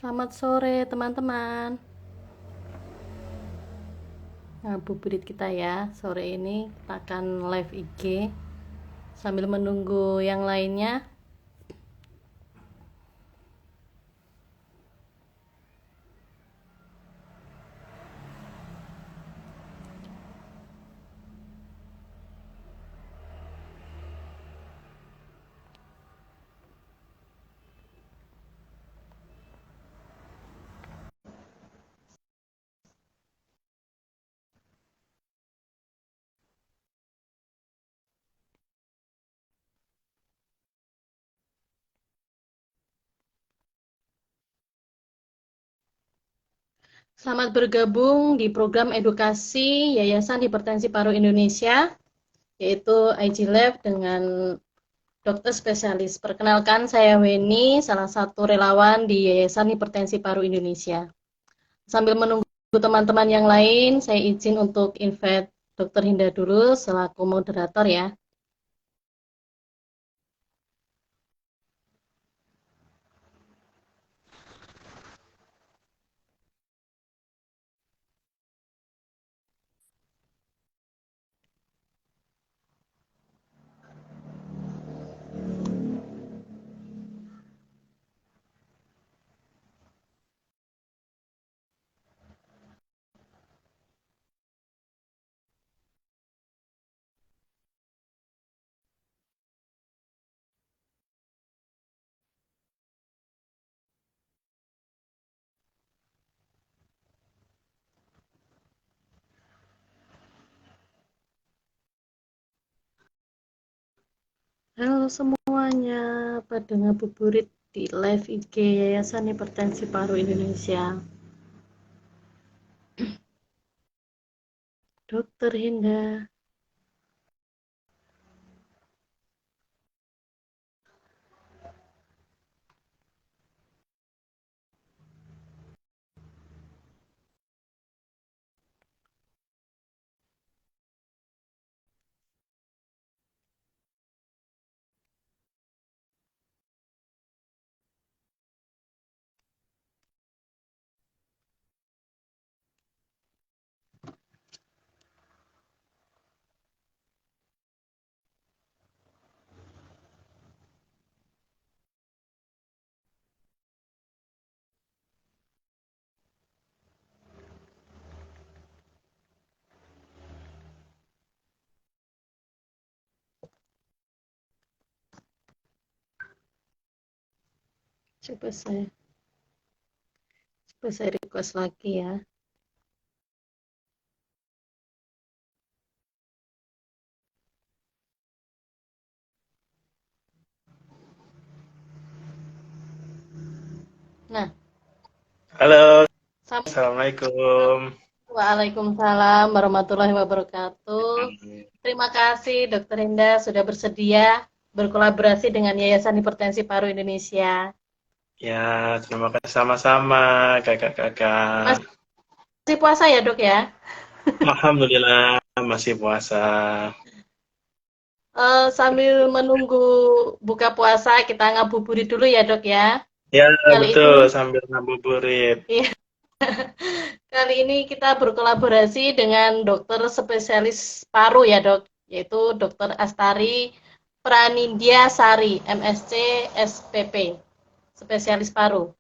Selamat sore teman-teman. Ngabuburit kita ya. Sore ini kita akan live IG sambil menunggu yang lainnya. Selamat bergabung di program edukasi Yayasan Hipertensi Paru Indonesia, yaitu IG Lab dengan dokter spesialis. Perkenalkan, saya Weni, salah satu relawan di Yayasan Hipertensi Paru Indonesia. Sambil menunggu teman-teman yang lain, saya izin untuk invite Dr. Hinda dulu selaku moderator ya. Halo semuanya, pada ngabuburit di live IG Yayasan Hipertensi Paru Indonesia. Dokter Hinda. Coba saya request lagi ya. Nah, Halo, sampai Assalamualaikum. Waalaikumsalam warahmatullahi wabarakatuh. Terima kasih Dokter Hinda sudah bersedia berkolaborasi dengan Yayasan Hipertensi Paru Indonesia. Ya, terima kasih sama-sama, kakak-kakak. Masih puasa ya dok ya? Alhamdulillah, masih puasa. Sambil menunggu buka puasa kita ngabuburit dulu ya dok ya. Ya, Kali ini, betul, sambil ngabuburit. iya, kali ini kita berkolaborasi dengan dokter spesialis paru ya dok, yaitu Dokter Astari Pranindya Sari, MSc, SPP, spesialis paru.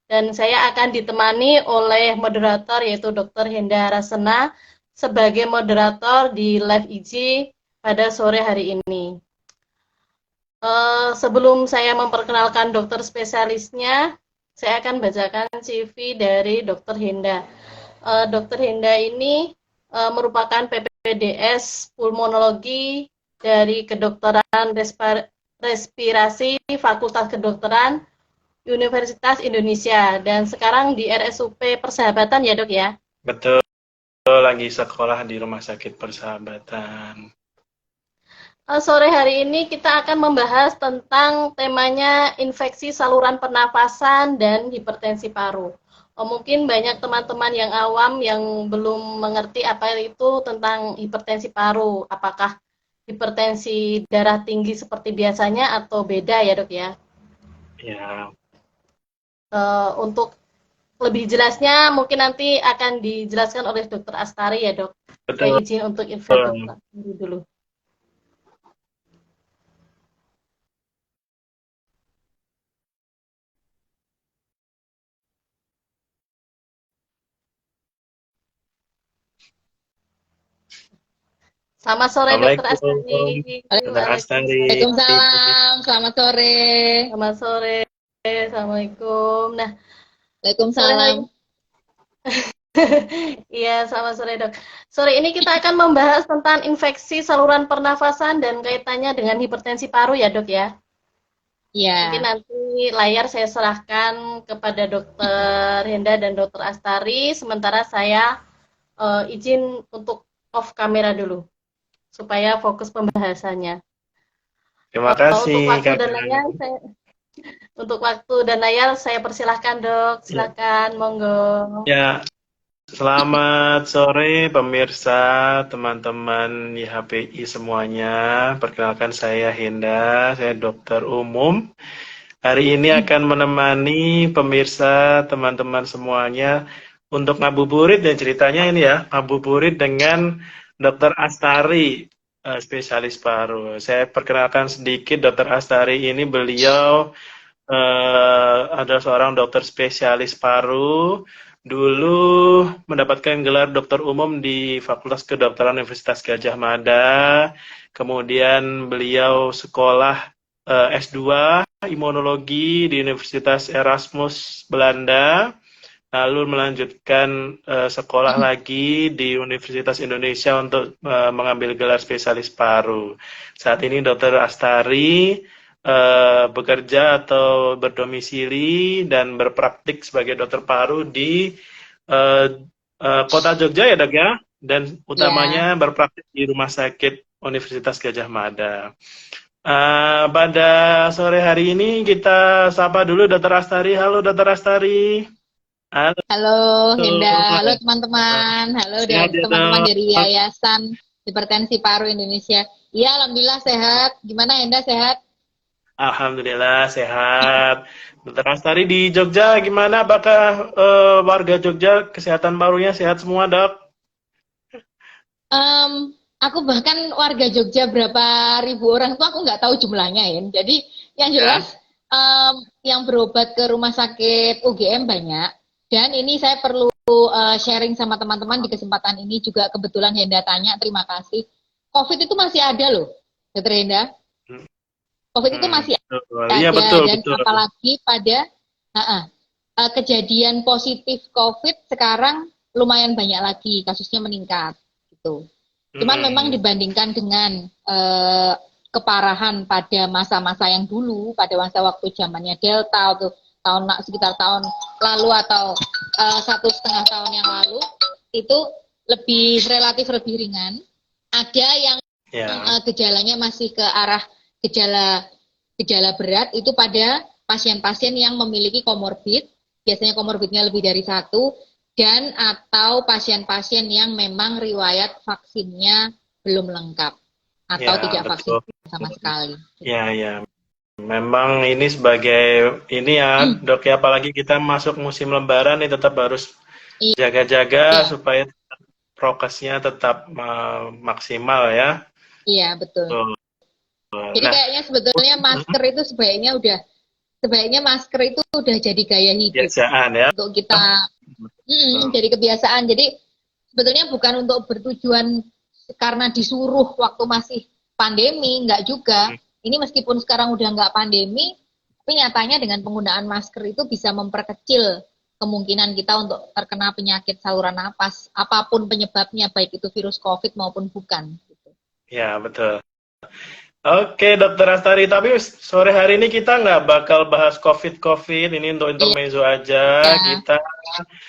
Dan saya akan ditemani oleh moderator yaitu Dokter Henda Rasena sebagai moderator di live IG pada sore hari ini. Sebelum saya memperkenalkan dokter spesialisnya, saya akan bacakan CV dari Dokter Henda. Dokter Henda ini merupakan PPDS Pulmonologi dari Kedokteran Respirasi Fakultas Kedokteran Universitas Indonesia dan sekarang di RSUP Persahabatan ya dok ya. Betul, lagi sekolah di Rumah Sakit Persahabatan. Sore hari ini kita akan membahas tentang temanya infeksi saluran pernafasan dan hipertensi paru. Mungkin banyak teman-teman yang awam yang belum mengerti apa itu tentang hipertensi paru. Apakah hipertensi darah tinggi seperti biasanya atau beda ya dok ya? Ya, Untuk lebih jelasnya mungkin nanti akan dijelaskan oleh Dokter Astari ya dok. Saya Betul. izin untuk invite Dokter Astari dulu. Selamat sore Dokter Astari. Dokter Astari. Waalaikumsalam, selamat sore. Selamat sore. Assalamualaikum. Nah, Waalaikumsalam. iya, selamat sore dok. Sore ini kita akan membahas tentang infeksi saluran pernafasan dan kaitannya dengan hipertensi paru ya dok ya. Iya. Mungkin nanti layar saya serahkan kepada Dokter Henda dan Dokter Astari, sementara saya izin untuk off kamera dulu supaya fokus pembahasannya. Terima kasih. Untuk waktu dan layar saya persilahkan dok, silakan, monggo. Ya, selamat sore pemirsa, teman-teman YHPI semuanya. Perkenalkan saya Henda, saya dokter umum. Hari ini akan menemani pemirsa, teman-teman semuanya untuk ngabuburit, dan ceritanya ini ya, ngabuburit dengan Dokter Astari, spesialis paru. Saya perkenalkan sedikit, Dokter Astari ini beliau adalah seorang dokter spesialis paru. Dulu mendapatkan gelar dokter umum di Fakultas Kedokteran Universitas Gadjah Mada. Kemudian beliau sekolah S2 Imunologi di Universitas Erasmus Belanda. Lalu melanjutkan sekolah lagi di Universitas Indonesia untuk mengambil gelar spesialis paru. Saat ini Dokter Astari bekerja atau berdomisili dan berpraktik sebagai dokter paru di kota Jogja ya dok ya, dan utamanya berpraktik di Rumah Sakit Universitas Gadjah Mada. Pada sore hari ini kita sapa dulu Dokter Astari. Halo Dokter Astari. Halo Henda, halo teman-teman, halo teman-teman dari Yayasan Hipertensi Paru Indonesia. Iya, alhamdulillah sehat. Gimana Henda, sehat? Alhamdulillah sehat. Dokter Astari di Jogja gimana? Apakah warga Jogja kesehatan parunya sehat semua dok? Aku bahkan warga Jogja berapa ribu orang tuh aku nggak tahu jumlahnya ya. Jadi yang jelas yang berobat ke rumah sakit UGM banyak. Dan ini saya perlu sharing sama teman-teman di kesempatan ini juga, kebetulan Henda tanya, terima kasih. COVID itu masih ada loh, Dokter Henda. COVID itu masih ada, ya, betul, dan betul. Apalagi pada kejadian positif COVID sekarang lumayan banyak lagi, kasusnya meningkat gitu. Cuman memang dibandingkan dengan keparahan pada masa-masa yang dulu, pada masa waktu zamannya Delta atau sekitar tahun lalu atau 1,5 tahun yang lalu, itu relatif lebih ringan. Ada yang gejalanya masih ke arah gejala berat, itu pada pasien-pasien yang memiliki komorbid, biasanya komorbidnya lebih dari 1, dan atau pasien-pasien yang memang riwayat vaksinnya belum lengkap atau tidak vaksin sama sekali. Ya. Memang ini sebagai ini ya dok ya, apalagi kita masuk musim lebaran nih, tetap harus jaga-jaga supaya prokesnya tetap maksimal ya. Iya betul. Jadi kayaknya sebetulnya masker itu sebaiknya masker itu udah jadi gaya hidup. Kebiasaan ya. Untuk kita jadi kebiasaan. Jadi sebetulnya bukan untuk bertujuan karena disuruh waktu masih pandemi, enggak juga. Ini meskipun sekarang udah nggak pandemi, tapi nyatanya dengan penggunaan masker itu bisa memperkecil kemungkinan kita untuk terkena penyakit saluran napas, apapun penyebabnya, baik itu virus COVID maupun bukan. Gitu. Ya, betul. Oke, Dokter Astari, tapi sore hari ini kita nggak bakal bahas COVID, ini untuk intermezzo aja. Kita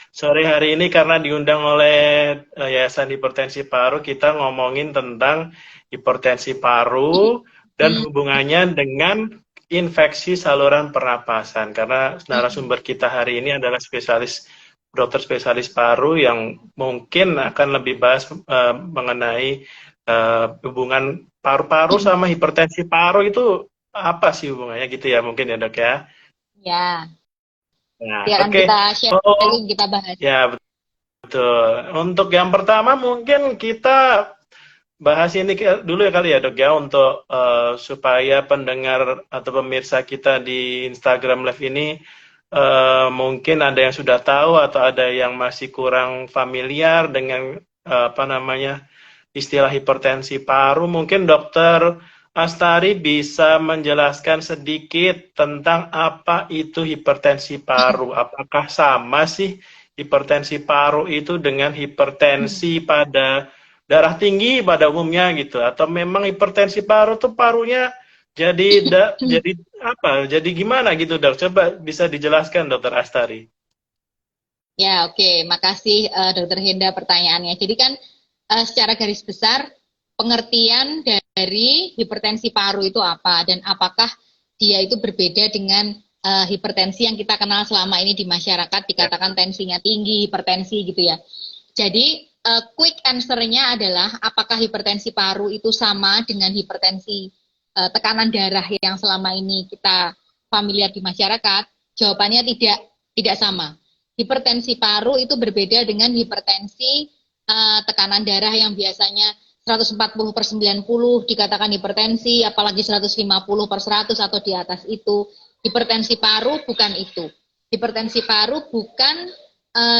sore hari ini karena diundang oleh Yayasan Hipertensi Paru, kita ngomongin tentang hipertensi paru, dan hubungannya dengan infeksi saluran pernapasan. Karena narasumber kita hari ini adalah dokter spesialis paru yang mungkin akan lebih bahas mengenai hubungan paru-paru sama hipertensi paru itu apa sih hubungannya gitu ya, mungkin ya dok ya? Ya. Nah, Silakan oke. kita Oh, sharing, kita bahas. ya betul. Untuk yang pertama mungkin kita bahas ini dulu ya kali ya dok ya untuk supaya pendengar atau pemirsa kita di Instagram Live ini mungkin ada yang sudah tahu atau ada yang masih kurang familiar dengan apa namanya istilah hipertensi paru. Mungkin dokter Astari bisa menjelaskan sedikit tentang apa itu hipertensi paru. Apakah sama sih hipertensi paru itu dengan hipertensi pada darah tinggi pada umumnya gitu? Atau memang hipertensi paru tuh parunya jadi apa? Jadi gimana gitu dok? Coba bisa dijelaskan dokter Astari. Ya, oke. Makasih Dokter Henda pertanyaannya. Jadi kan secara garis besar pengertian dari hipertensi paru itu apa dan apakah dia itu berbeda dengan hipertensi yang kita kenal selama ini di masyarakat Ya. dikatakan tensinya tinggi, hipertensi gitu ya. Jadi quick answer-nya adalah apakah hipertensi paru itu sama dengan hipertensi tekanan darah yang selama ini kita familiar di masyarakat? Jawabannya tidak sama. Hipertensi paru itu berbeda dengan hipertensi tekanan darah yang biasanya 140/90 dikatakan hipertensi, apalagi 150/100 atau di atas itu. Hipertensi paru bukan itu. Hipertensi paru bukan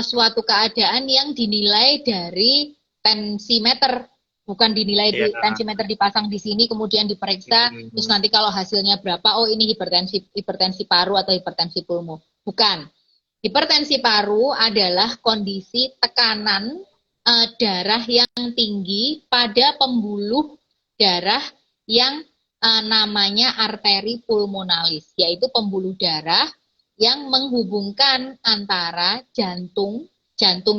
suatu keadaan yang dinilai dari tensimeter, bukan dinilai di Ya. tensimeter dipasang di sini kemudian diperiksa, terus nanti kalau hasilnya berapa, oh ini hipertensi paru atau hipertensi pulmo. Bukan. Hipertensi paru adalah kondisi tekanan darah yang tinggi pada pembuluh darah yang namanya arteri pulmonalis, yaitu pembuluh darah yang menghubungkan antara jantung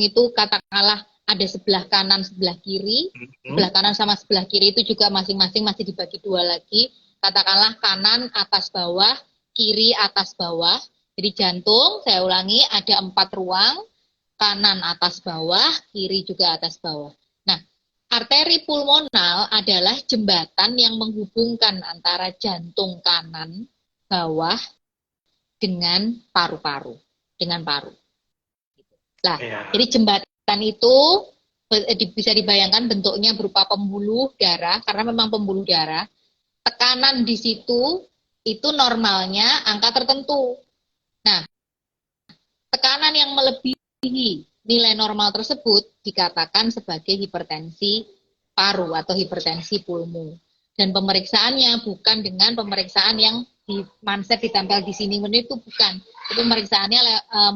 itu katakanlah ada sebelah kanan, sebelah kiri, sebelah kanan sama sebelah kiri itu juga masing-masing masih dibagi dua lagi, katakanlah kanan atas bawah, kiri atas bawah. Jadi jantung, saya ulangi, ada 4 ruang, kanan atas bawah, kiri juga atas bawah. Nah, arteri pulmonal adalah jembatan yang menghubungkan antara jantung kanan bawah dengan paru-paru, dengan paru. Nah, Ya. jadi jembatan itu bisa dibayangkan bentuknya berupa pembuluh darah, karena memang pembuluh darah, tekanan di situ itu normalnya angka tertentu. Nah, tekanan yang melebihi nilai normal tersebut dikatakan sebagai hipertensi paru atau hipertensi pulmo. Dan pemeriksaannya bukan dengan pemeriksaan yang di manset ditempel di sini, itu bukan. Itu pemeriksaannya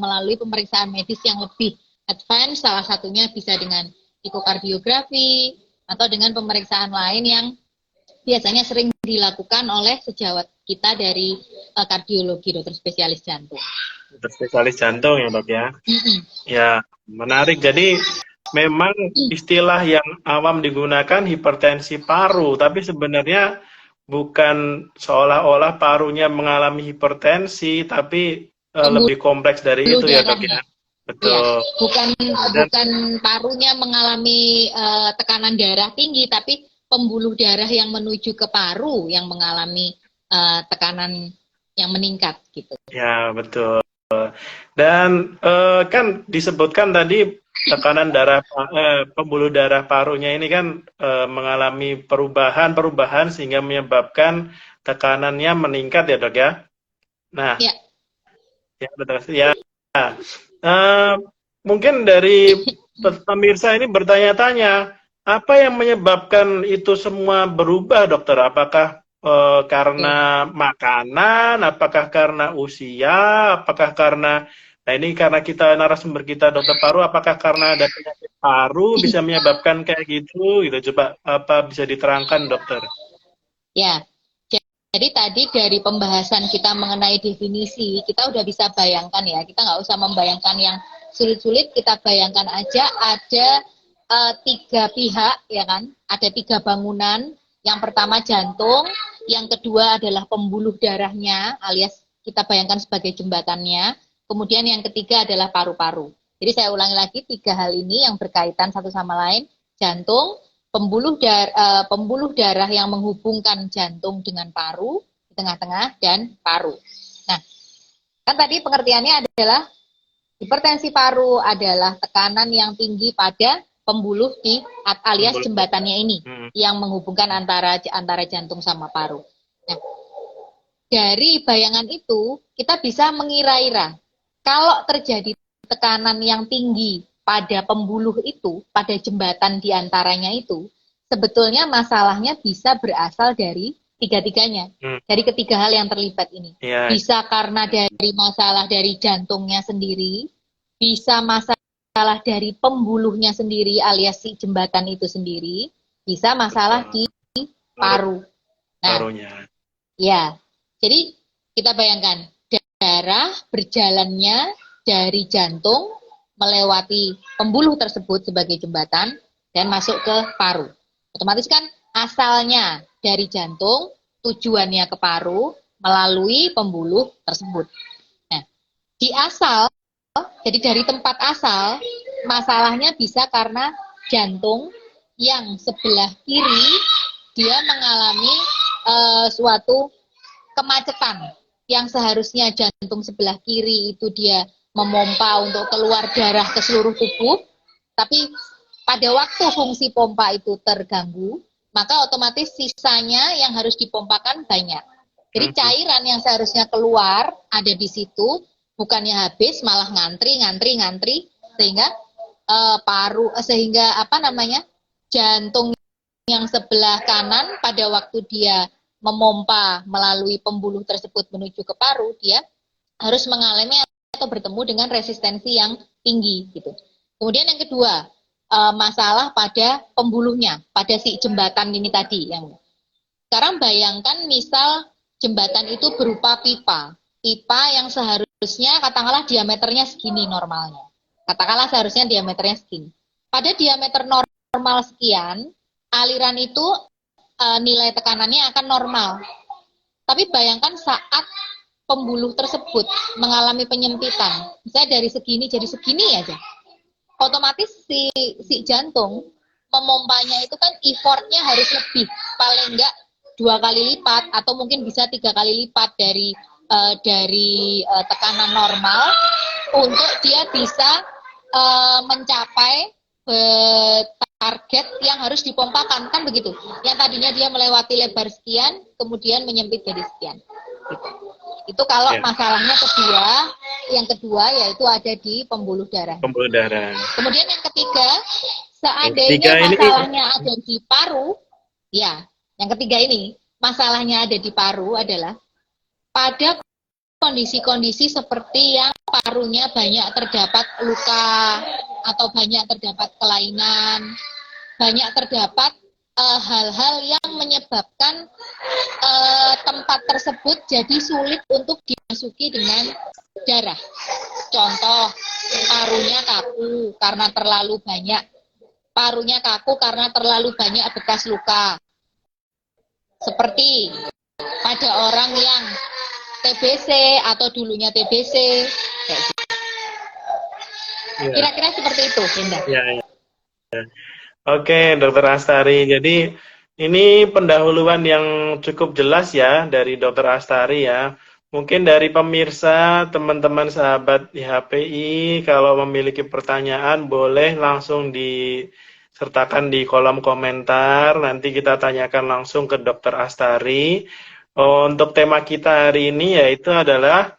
melalui pemeriksaan medis yang lebih advance, salah satunya bisa dengan ekokardiografi atau dengan pemeriksaan lain yang biasanya sering dilakukan oleh sejawat kita dari kardiologi, dokter spesialis jantung. Dokter spesialis jantung ya dok ya. Ya, menarik. Jadi memang istilah yang awam digunakan hipertensi paru, tapi sebenarnya bukan seolah-olah parunya mengalami hipertensi, tapi lebih kompleks dari itu ya dok ya. Betul. Ya, bukan Dan parunya mengalami tekanan darah tinggi, tapi pembuluh darah yang menuju ke paru yang mengalami tekanan yang meningkat gitu. ya betul. Dan kan disebutkan tadi tekanan darah pembuluh darah parunya ini kan mengalami perubahan sehingga menyebabkan tekanannya meningkat ya dok ya. Nah, Ya. ya betul ya. Mungkin dari pemirsa ini bertanya-tanya, apa yang menyebabkan itu semua berubah dokter? Apakah karena makanan, apakah karena usia, apakah karena, nah ini karena kita narasumber kita dokter paru, apakah karena ada penyakit paru bisa menyebabkan kayak gitu? Gitu coba apa bisa diterangkan dokter? Ya, jadi tadi dari pembahasan kita mengenai definisi, kita udah bisa bayangkan ya, kita nggak usah membayangkan yang sulit-sulit, kita bayangkan aja ada 3 pihak, ya kan? Ada 3 bangunan. Yang pertama jantung, yang kedua adalah pembuluh darahnya, alias kita bayangkan sebagai jembatannya. Kemudian yang ketiga adalah paru-paru. Jadi saya ulangi lagi 3 hal ini yang berkaitan satu sama lain. Jantung, pembuluh darah yang menghubungkan jantung dengan paru di tengah-tengah dan paru. Nah, Kan tadi pengertiannya adalah hipertensi paru adalah tekanan yang tinggi pada pembuluh di alias jembatannya ini yang menghubungkan antara jantung sama paru. Nah, dari bayangan itu kita bisa mengira-ira kalau terjadi tekanan yang tinggi pada pembuluh itu, pada jembatan di antaranya itu, sebetulnya masalahnya bisa berasal dari tiga-tiganya, dari ketiga hal yang terlibat ini. Bisa karena dari masalah dari jantungnya sendiri, bisa masalah dari pembuluhnya sendiri alias si jembatan itu sendiri, bisa masalah di paru. Nah, parunya. Ya, jadi kita bayangkan darah berjalannya dari jantung melewati pembuluh tersebut sebagai jembatan dan masuk ke paru. Otomatis kan asalnya dari jantung, tujuannya ke paru melalui pembuluh tersebut. Nah, di asal, jadi dari tempat asal, masalahnya bisa karena jantung yang sebelah kiri dia mengalami suatu kemacetan yang seharusnya jantung sebelah kiri itu dia memompa untuk keluar darah ke seluruh tubuh, tapi pada waktu fungsi pompa itu terganggu, maka otomatis sisanya yang harus dipompakan banyak. Jadi cairan yang seharusnya keluar ada di situ, bukannya habis malah ngantri, sehingga jantung yang sebelah kanan pada waktu dia memompa melalui pembuluh tersebut menuju ke paru, dia harus mengalami atau bertemu dengan resistensi yang tinggi gitu. Kemudian yang kedua, masalah pada pembuluhnya, pada si jembatan ini tadi. Yang sekarang bayangkan misal jembatan itu berupa pipa yang seharusnya katakanlah diameternya segini normalnya. Katakanlah seharusnya diameternya segini. Pada diameter normal sekian, aliran itu nilai tekanannya akan normal. Tapi bayangkan saat pembuluh tersebut mengalami penyempitan, misalnya dari segini jadi segini aja. Otomatis si jantung memompanya itu kan effortnya harus lebih, paling enggak 2 kali lipat atau mungkin bisa 3 kali lipat dari tekanan normal untuk dia bisa mencapai target yang harus dipompakan, kan begitu. Yang tadinya dia melewati lebar sekian, kemudian menyempit jadi sekian. Gitu. Itu kalau masalahnya yang kedua yaitu ada di pembuluh darah. Pembuluh darah. Kemudian yang ketiga, seandainya masalahnya ada di paru, ya, yang ketiga ini masalahnya ada di paru adalah pada kondisi-kondisi seperti yang parunya banyak terdapat luka atau banyak terdapat kelainan, banyak terdapat hal-hal yang menyebabkan tempat tersebut jadi sulit untuk dimasuki dengan darah. Contoh, parunya kaku karena terlalu banyak bekas luka. Seperti pada orang yang TBC atau dulunya TBC. Kira-kira seperti itu, Linda. Ya. Oke, Dokter Astari. Jadi ini pendahuluan yang cukup jelas ya dari Dokter Astari ya. Mungkin dari pemirsa, teman-teman sahabat IHPI, kalau memiliki pertanyaan boleh langsung disertakan di kolom komentar. Nanti kita tanyakan langsung ke Dokter Astari. Untuk tema kita hari ini yaitu adalah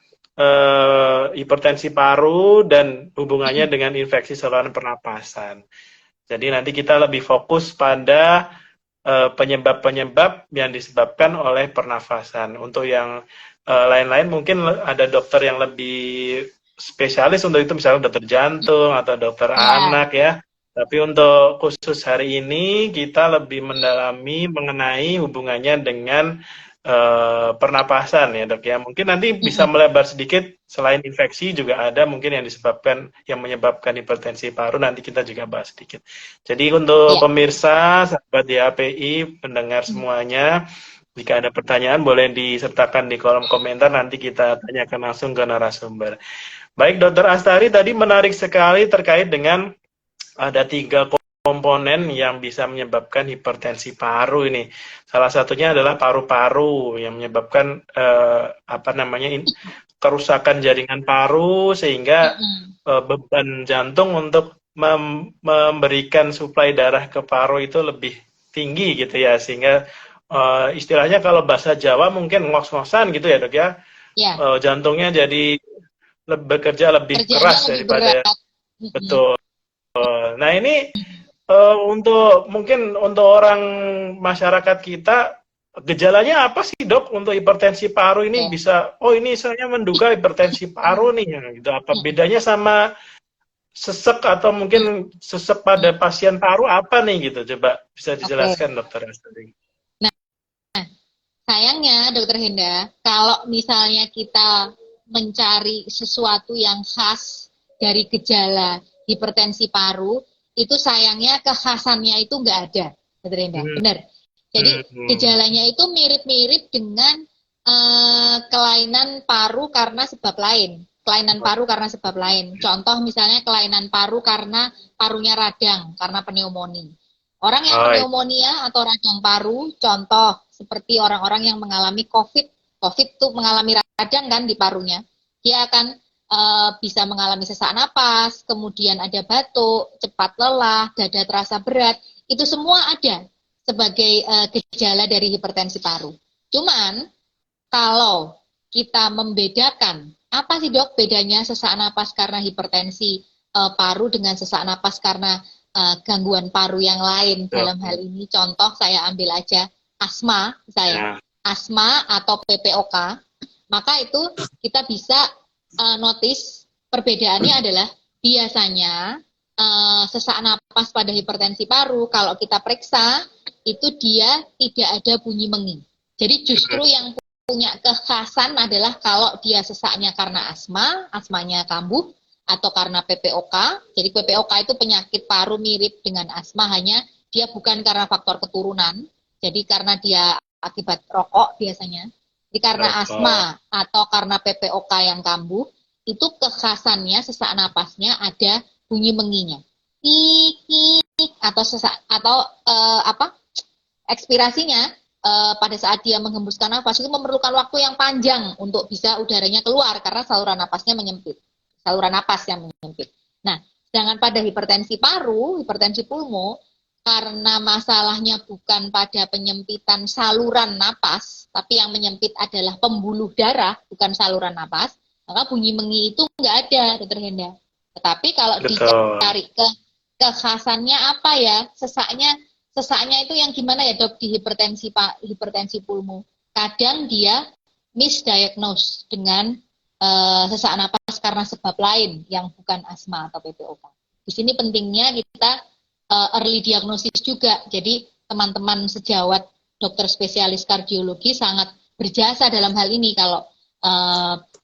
hipertensi paru dan hubungannya dengan infeksi saluran pernapasan. Jadi nanti kita lebih fokus pada penyebab-penyebab yang disebabkan oleh pernafasan. Untuk yang lain-lain mungkin ada dokter yang lebih spesialis untuk itu, misalnya dokter jantung atau dokter anak ya. Tapi untuk khusus hari ini kita lebih mendalami mengenai hubungannya dengan pernapasan ya dok ya. Mungkin nanti bisa melebar sedikit, selain infeksi juga ada mungkin yang menyebabkan hipertensi paru, nanti kita juga bahas sedikit. Jadi untuk pemirsa sahabat YAPI, pendengar semuanya, jika ada pertanyaan boleh disertakan di kolom komentar, nanti kita tanyakan langsung ke narasumber. Baik, Dokter Astari, tadi menarik sekali terkait dengan ada 3 komponen yang bisa menyebabkan hipertensi paru ini. Salah satunya adalah paru-paru yang menyebabkan kerusakan jaringan paru sehingga beban jantung untuk memberikan suplai darah ke paru itu lebih tinggi gitu ya, sehingga istilahnya kalau bahasa Jawa mungkin ngos-ngosan gitu ya dok ya, Ya, jantungnya jadi bekerja lebih kerjanya keras lebih daripada berat. betul. Nah ini mungkin untuk orang masyarakat kita, gejalanya apa sih dok untuk hipertensi paru ini? Oke. Bisa, oh ini saya menduga hipertensi paru nih, gitu. Apa bedanya sama sesek atau mungkin sesek pada pasien paru apa nih gitu? Coba bisa Oke. dijelaskan dokter Astari. Nah, sayangnya Dokter Henda, kalau misalnya kita mencari sesuatu yang khas dari gejala hipertensi paru, itu sayangnya kekhasannya itu nggak ada, Dokter Henda. Benar. Jadi gejalanya itu mirip-mirip dengan kelainan paru karena sebab lain. Kelainan paru karena sebab lain. Contoh misalnya kelainan paru karena parunya radang, karena pneumonia. Orang yang pneumonia atau radang paru, contoh seperti orang-orang yang mengalami COVID. COVID itu mengalami radang kan di parunya. Dia akan bisa mengalami sesak napas, kemudian ada batuk, cepat lelah, dada terasa berat. Itu semua ada sebagai gejala dari hipertensi paru. Cuman kalau kita membedakan, apa sih dok bedanya sesak napas karena hipertensi paru dengan sesak napas karena gangguan paru yang lain? Dalam hal ini contoh saya ambil aja asma, asma atau PPOK, maka itu kita bisa notice perbedaannya adalah biasanya sesak napas pada hipertensi paru kalau kita periksa itu dia tidak ada bunyi mengi. Jadi justru yang punya kekhasan adalah kalau dia sesaknya karena asma, asmanya kambuh, atau karena PPOK. Jadi PPOK itu penyakit paru mirip dengan asma, hanya dia bukan karena faktor keturunan. Jadi karena dia akibat rokok biasanya. Jadi karena asma atau karena PPOK yang kambuh, itu kekhasannya sesak napasnya ada bunyi menginya. Atau sesak atau ekspirasinya pada saat dia menghembuskan nafas itu memerlukan waktu yang panjang untuk bisa udaranya keluar karena saluran napasnya menyempit. Saluran napas yang menyempit. Nah, sedangkan pada hipertensi paru, hipertensi pulmo, karena masalahnya bukan pada penyempitan saluran napas, tapi yang menyempit adalah pembuluh darah, bukan saluran napas, maka bunyi mengi itu nggak ada, Dokter Henda. Tetapi kalau dicari kekhasannya apa ya, sesaknya itu yang gimana ya dok di hipertensi pulmo? Kadang dia misdiagnose dengan sesak napas karena sebab lain yang bukan asma atau PPOK. Di sini pentingnya kita early diagnosis juga. Jadi teman-teman sejawat dokter spesialis kardiologi sangat berjasa dalam hal ini kalau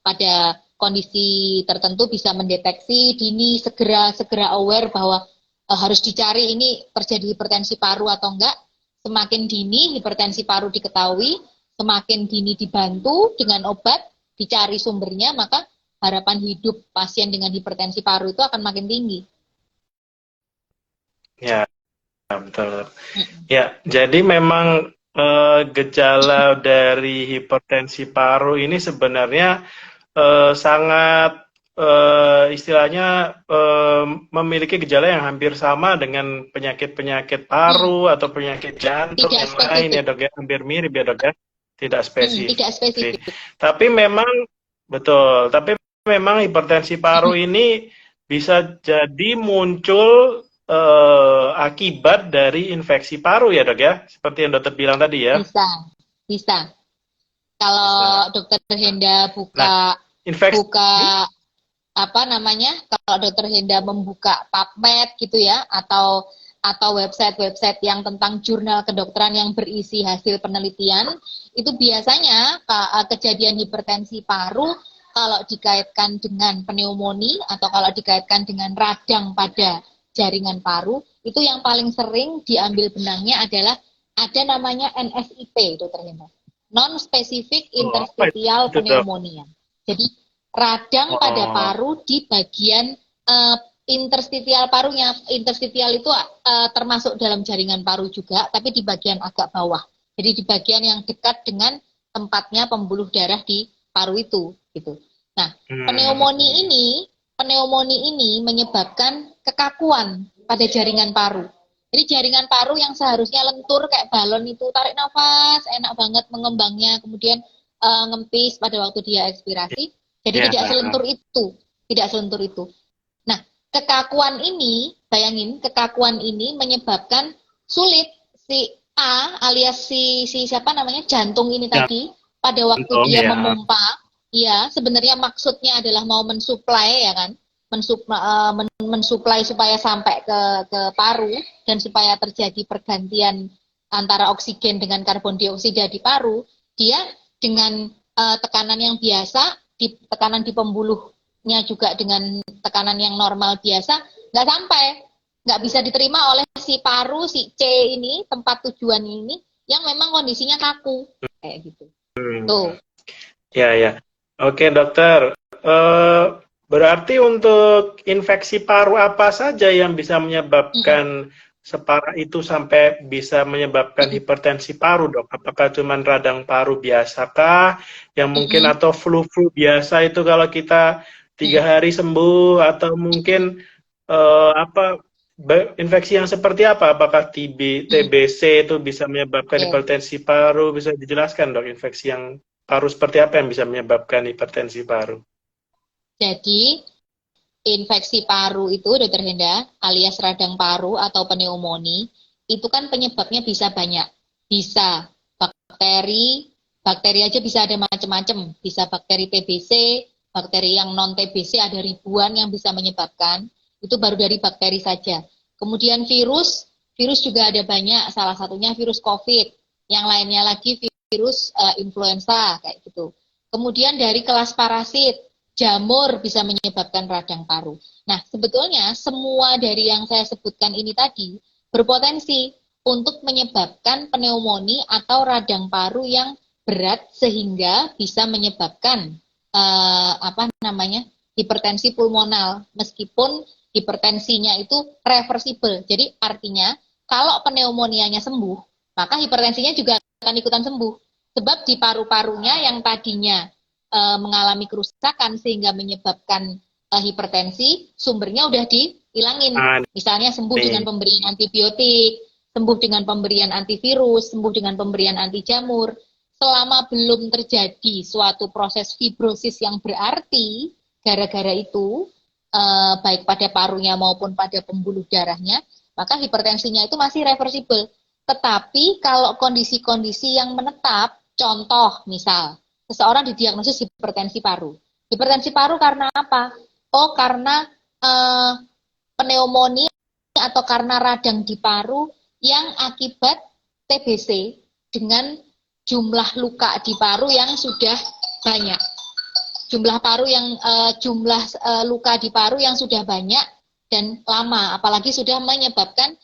pada kondisi tertentu bisa mendeteksi dini, segera aware bahwa harus dicari ini terjadi hipertensi paru atau enggak. Semakin dini hipertensi paru diketahui, semakin dini dibantu dengan obat, dicari sumbernya, maka harapan hidup pasien dengan hipertensi paru itu akan makin tinggi. Ya, betul. Ya, jadi memang gejala dari hipertensi paru ini sebenarnya sangat istilahnya memiliki gejala yang hampir sama dengan penyakit-penyakit paru atau penyakit jantung yang lain ya dok ya, hampir mirip ya dok ya, tidak spesifik. Tidak spesifik. Tapi memang betul, tapi memang hipertensi paru ini bisa jadi muncul akibat dari infeksi paru ya dok ya, seperti yang dokter bilang tadi ya. Bisa. Kalau dokter Henda buka kalau dokter Henda membuka PubMed gitu ya, atau website-website yang tentang jurnal kedokteran yang berisi hasil penelitian, itu biasanya kejadian hipertensi paru kalau dikaitkan dengan pneumonia atau kalau dikaitkan dengan radang pada jaringan paru, itu yang paling sering diambil benangnya adalah ada namanya NSIP, dokter Henda, non-specific interstitial pneumonia. Jadi radang pada paru di bagian interstitial parunya. Interstitial itu termasuk dalam jaringan paru juga, tapi di bagian agak bawah. Jadi di bagian yang dekat dengan tempatnya pembuluh darah di paru itu, gitu. Nah, pneumonia ini menyebabkan kekakuan pada jaringan paru. Jadi jaringan paru yang seharusnya lentur kayak balon itu, tarik nafas, enak banget mengembangnya, kemudian ngempis pada waktu dia ekspirasi. Jadi tidak selentur itu, tidak selentur itu. Nah, kekakuan ini, bayangin, kekakuan ini menyebabkan sulit si A alias si siapa namanya jantung ini tadi pada waktu dia memompa, ya sebenarnya maksudnya adalah mau mensuplai ya kan, mensuplai supaya sampai ke paru dan supaya terjadi pergantian antara oksigen dengan karbon dioksida di paru, dia dengan tekanan yang biasa, tekanan di pembuluhnya juga dengan tekanan yang normal biasa, nggak sampai, nggak bisa diterima oleh si paru, si C ini, tempat tujuan ini, yang memang kondisinya kaku, kayak gitu. Tuh. Ya. Oke, dokter. Berarti untuk infeksi paru apa saja yang bisa menyebabkan separah itu sampai bisa menyebabkan hipertensi paru, dok? Apakah cuma radang paru biasakah? Yang mungkin atau flu-flu biasa itu kalau kita 3 hari sembuh, atau mungkin infeksi yang seperti apa? Apakah TBC itu bisa menyebabkan hipertensi paru? Bisa dijelaskan, dok, infeksi yang paru seperti apa yang bisa menyebabkan hipertensi paru? Jadi infeksi paru itu, Dokter Henda, alias radang paru atau pneumonia, itu kan penyebabnya bisa banyak. Bisa bakteri aja bisa ada macam-macam. Bisa bakteri TBC, bakteri yang non TBC ada ribuan yang bisa menyebabkan. Itu baru dari bakteri saja. Kemudian virus juga ada banyak. Salah satunya virus COVID. Yang lainnya lagi virus influenza kayak gitu. Kemudian dari kelas parasit, jamur bisa menyebabkan radang paru. Nah, sebetulnya semua dari yang saya sebutkan ini tadi berpotensi untuk menyebabkan pneumonia atau radang paru yang berat sehingga bisa menyebabkan hipertensi pulmonal, meskipun hipertensinya itu reversible. Jadi artinya kalau pneumonianya sembuh, maka hipertensinya juga akan ikutan sembuh. Sebab di paru-parunya yang tadinya mengalami kerusakan sehingga menyebabkan hipertensi, sumbernya udah dihilangin. Misalnya sembuh dengan pemberian antibiotik, sembuh dengan pemberian antivirus, sembuh dengan pemberian anti jamur. Selama belum terjadi suatu proses fibrosis yang berarti gara-gara itu, baik pada parunya maupun pada pembuluh darahnya, maka hipertensinya itu masih reversible. Tetapi kalau kondisi-kondisi yang menetap, contoh misal, seseorang didiagnosis hipertensi paru. Hipertensi paru karena apa? Oh, karena pneumonia atau karena radang di paru yang akibat TBC dengan jumlah luka di paru yang sudah banyak. Jumlah luka di paru yang sudah banyak dan lama, apalagi sudah menyebabkan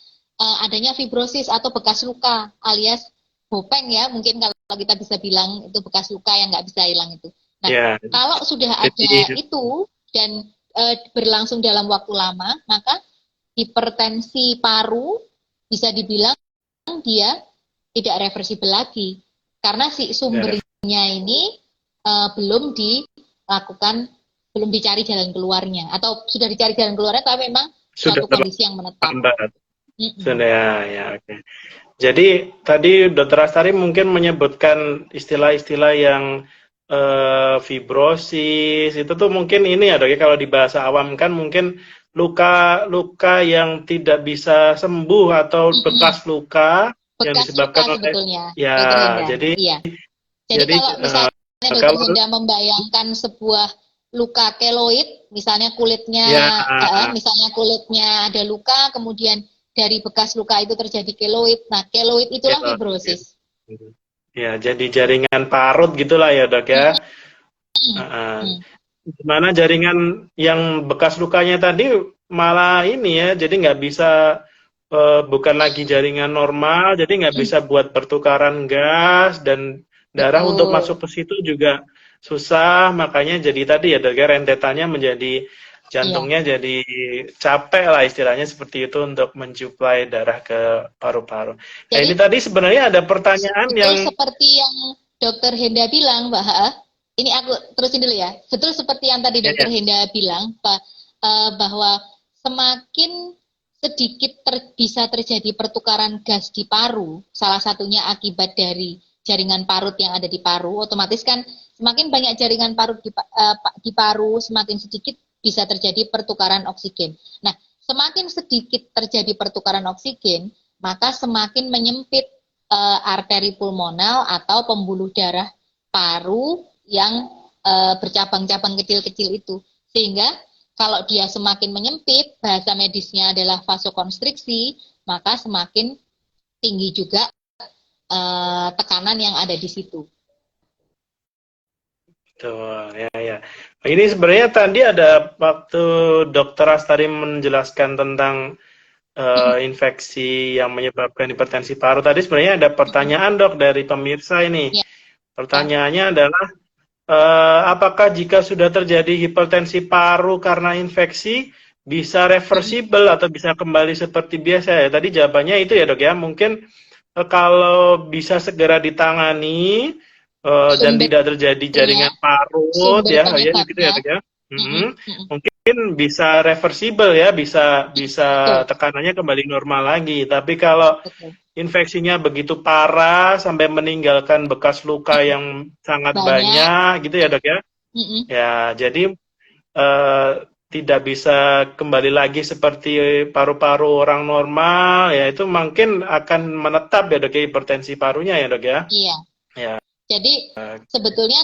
adanya fibrosis atau bekas luka alias bopeng ya, mungkin kalau kita bisa bilang itu bekas luka yang nggak bisa hilang itu. Nah, kalau sudah ada itu dan berlangsung dalam waktu lama, maka hipertensi paru bisa dibilang dia tidak reversibel lagi karena si sumbernya ini belum dicari jalan keluarnya, atau sudah dicari jalan keluarnya tapi memang suatu kondisi yang menetap. Sudah ya, oke. Jadi tadi Dr. Astari mungkin menyebutkan istilah-istilah yang fibrosis, itu tuh mungkin ini ya dok ya, kalau di bahasa awam kan mungkin luka-luka yang tidak bisa sembuh atau bekas luka yang disebabkan oleh sebetulnya. Ya, jadi kalau misalnya Dr. Henda membayangkan sebuah luka keloid, misalnya kulitnya misalnya kulitnya ada luka, kemudian dari bekas luka itu terjadi keloid. Nah, keloid itulah fibrosis. Ya, jadi jaringan parut gitulah ya, dok ya. Gimana jaringan yang bekas lukanya tadi malah ini ya, jadi nggak bisa, bukan lagi jaringan normal, jadi nggak bisa buat pertukaran gas dan darah untuk masuk ke situ juga susah. Makanya jadi tadi ya, dok ya, rentetannya menjadi jantungnya jadi capek lah istilahnya seperti itu untuk mensuplai darah ke paru-paru. Nah, ini tadi sebenarnya ada pertanyaan yang seperti yang Dokter Henda bilang, Mbak Ha, Ini aku terusin dulu ya. Betul seperti yang tadi Ya, Dokter ya. Henda bilang bahwa semakin sedikit bisa terjadi pertukaran gas di paru, salah satunya akibat dari jaringan parut yang ada di paru, otomatis kan semakin banyak jaringan parut di paru, semakin sedikit bisa terjadi pertukaran oksigen. Nah, semakin sedikit terjadi pertukaran oksigen, maka semakin menyempit arteri pulmonal atau pembuluh darah paru yang bercabang-cabang kecil-kecil itu. Sehingga kalau dia semakin menyempit, bahasa medisnya adalah vasokonstriksi, maka semakin tinggi juga tekanan yang ada di situ. Betul, ya, ya. Ini sebenarnya tadi ada waktu Dokter Astari menjelaskan tentang infeksi yang menyebabkan hipertensi paru. Tadi sebenarnya ada pertanyaan dok dari pemirsa ini. Ya. Pertanyaannya adalah, apakah jika sudah terjadi hipertensi paru karena infeksi, bisa reversible atau bisa kembali seperti biasa ya? Tadi jawabannya itu ya dok ya, mungkin kalau bisa segera ditangani dan tidak terjadi jaringan parut ya, ya gitu ya dok ya. Mungkin bisa reversible ya, bisa Betul. tekanannya kembali normal lagi. Tapi kalau Betul. infeksinya begitu parah sampai meninggalkan bekas luka yang sangat banyak gitu ya dok ya. Ya, jadi tidak bisa kembali lagi seperti paru-paru orang normal, ya itu mungkin akan menetap ya dok ya, hipertensi parunya ya dok ya. Iya. Ya. Jadi sebetulnya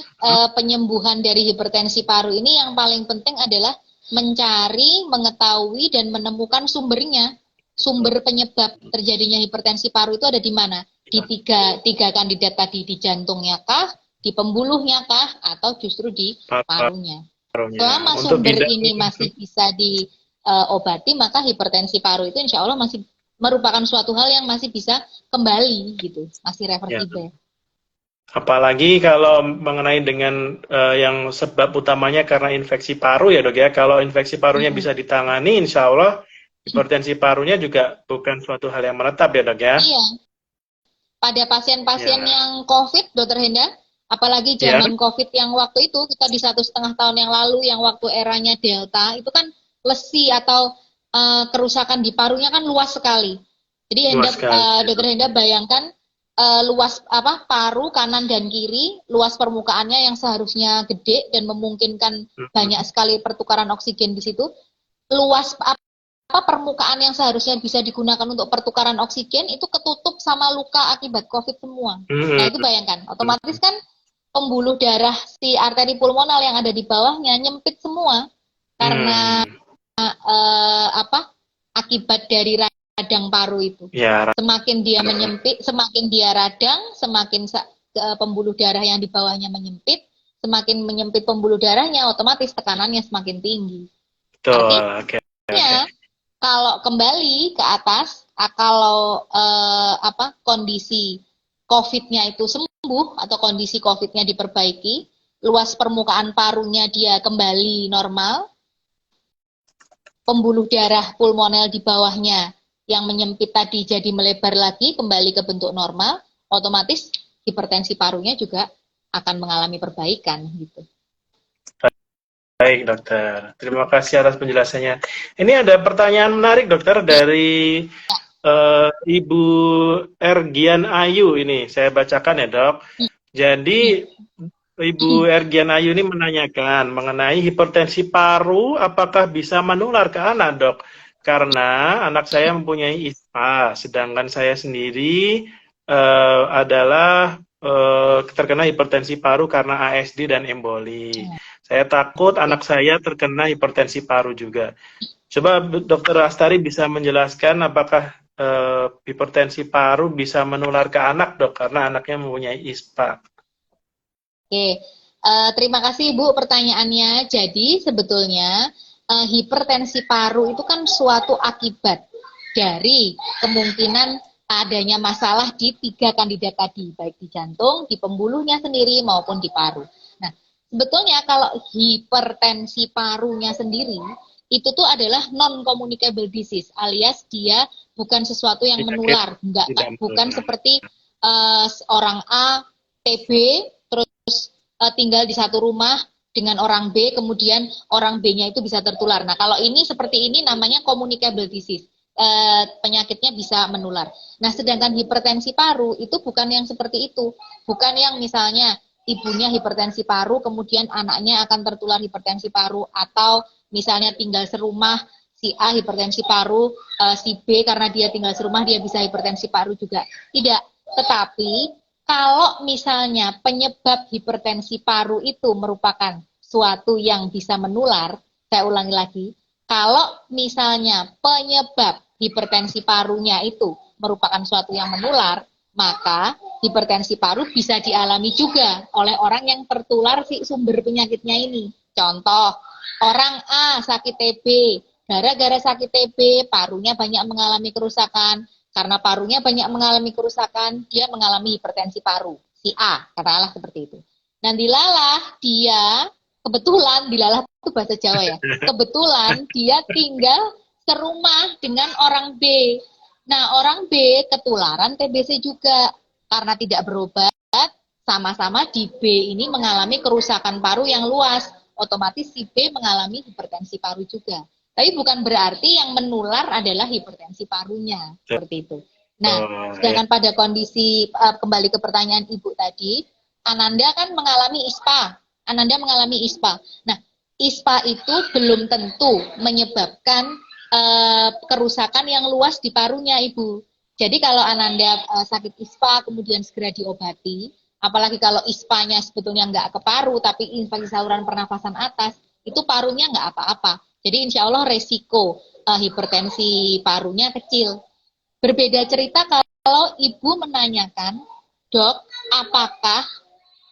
penyembuhan dari hipertensi paru ini yang paling penting adalah mencari, mengetahui, dan menemukan sumbernya. Sumber penyebab terjadinya hipertensi paru itu ada di mana? Di tiga kandidat tadi, di jantungnya kah, di pembuluhnya kah, atau justru di parunya. Selama sumber ini masih bisa diobati, maka hipertensi paru itu insya Allah masih merupakan suatu hal yang masih bisa kembali gitu, masih reversible. Ya. Apalagi kalau mengenai dengan yang sebab utamanya karena infeksi paru ya dok ya. Kalau infeksi parunya bisa ditangani, insya Allah hipertensi parunya juga bukan suatu hal yang menetap ya dok ya. Iya. Pada pasien-pasien yang COVID, Dokter Henda, apalagi zaman COVID yang waktu itu, kita di 1,5 tahun yang lalu, yang waktu eranya Delta, itu kan lesi atau kerusakan di parunya kan luas sekali. Jadi Dokter Henda bayangkan luas paru kanan dan kiri, luas permukaannya yang seharusnya gede dan memungkinkan banyak sekali pertukaran oksigen di situ, luas permukaan yang seharusnya bisa digunakan untuk pertukaran oksigen itu ketutup sama luka akibat COVID semua. Nah itu bayangkan, otomatis kan pembuluh darah si arteri pulmonal yang ada di bawahnya nyempit semua karena akibat dari radang paru itu. Ya, semakin dia menyempit, semakin dia radang, semakin pembuluh darah yang di bawahnya menyempit, semakin menyempit pembuluh darahnya, otomatis tekanannya semakin tinggi. Betul. Artinya, kalau kembali ke atas, kalau kondisi COVID-nya itu sembuh atau kondisi COVID-nya diperbaiki, luas permukaan parunya dia kembali normal, pembuluh darah pulmoner di bawahnya yang menyempit tadi jadi melebar lagi, kembali ke bentuk normal, otomatis hipertensi parunya juga akan mengalami perbaikan gitu. Baik dokter, terima kasih atas penjelasannya. Ini ada pertanyaan menarik dokter dari Ibu Ergian Ayu ini, saya bacakan ya dok. Jadi Ibu Ergian Ayu ini menanyakan mengenai hipertensi paru, apakah bisa menular ke anak dok? Karena anak saya mempunyai ISPA, sedangkan saya sendiri adalah terkena hipertensi paru karena ASD dan emboli. Saya takut anak saya terkena hipertensi paru juga. Coba Dokter Astari bisa menjelaskan apakah hipertensi paru bisa menular ke anak dok, karena anaknya mempunyai ISPA. Oke, terima kasih Ibu pertanyaannya. Jadi sebetulnya hipertensi paru itu kan suatu akibat dari kemungkinan adanya masalah di 3 kandidat tadi, baik di jantung, di pembuluhnya sendiri maupun di paru. Nah, sebetulnya kalau hipertensi parunya sendiri itu tuh adalah non-communicable disease, alias dia bukan sesuatu yang menular, bukan seperti orang A TB terus tinggal di satu rumah dengan orang B, kemudian orang B-nya itu bisa tertular. Nah, kalau ini seperti ini namanya communicable disease. Penyakitnya bisa menular. Nah, sedangkan hipertensi paru itu bukan yang seperti itu. Bukan yang misalnya ibunya hipertensi paru, kemudian anaknya akan tertular hipertensi paru, atau misalnya tinggal serumah, si A hipertensi paru, si B karena dia tinggal serumah dia bisa hipertensi paru juga. Tidak, tetapi kalau misalnya penyebab hipertensi paru itu merupakan suatu yang bisa menular, saya ulangi lagi, kalau misalnya penyebab hipertensi parunya itu merupakan suatu yang menular, maka hipertensi paru bisa dialami juga oleh orang yang tertular si sumber penyakitnya ini. Contoh, orang A sakit TB, gara-gara sakit TB, parunya banyak mengalami kerusakan. Karena parunya banyak mengalami kerusakan, dia mengalami hipertensi paru. Si A, katakanlah seperti itu. Dan dilalah dia, kebetulan, dilalah itu bahasa Jawa ya, kebetulan dia tinggal serumah dengan orang B. Nah, orang B ketularan TBC juga. Karena tidak berobat, sama-sama di B ini mengalami kerusakan paru yang luas. Otomatis si B mengalami hipertensi paru juga. Tapi bukan berarti yang menular adalah hipertensi parunya, seperti itu. Nah, sedangkan pada kondisi, kembali ke pertanyaan Ibu tadi, Ananda kan mengalami ISPA. Ananda mengalami ISPA. Nah, ISPA itu belum tentu menyebabkan kerusakan yang luas di parunya, Ibu. Jadi kalau Ananda sakit ISPA, kemudian segera diobati, apalagi kalau ISPA-nya sebetulnya nggak ke paru, tapi infeksi saluran pernafasan atas, itu parunya nggak apa-apa. Jadi insya Allah resiko hipertensi parunya kecil. Berbeda cerita kalau ibu menanyakan, dok, apakah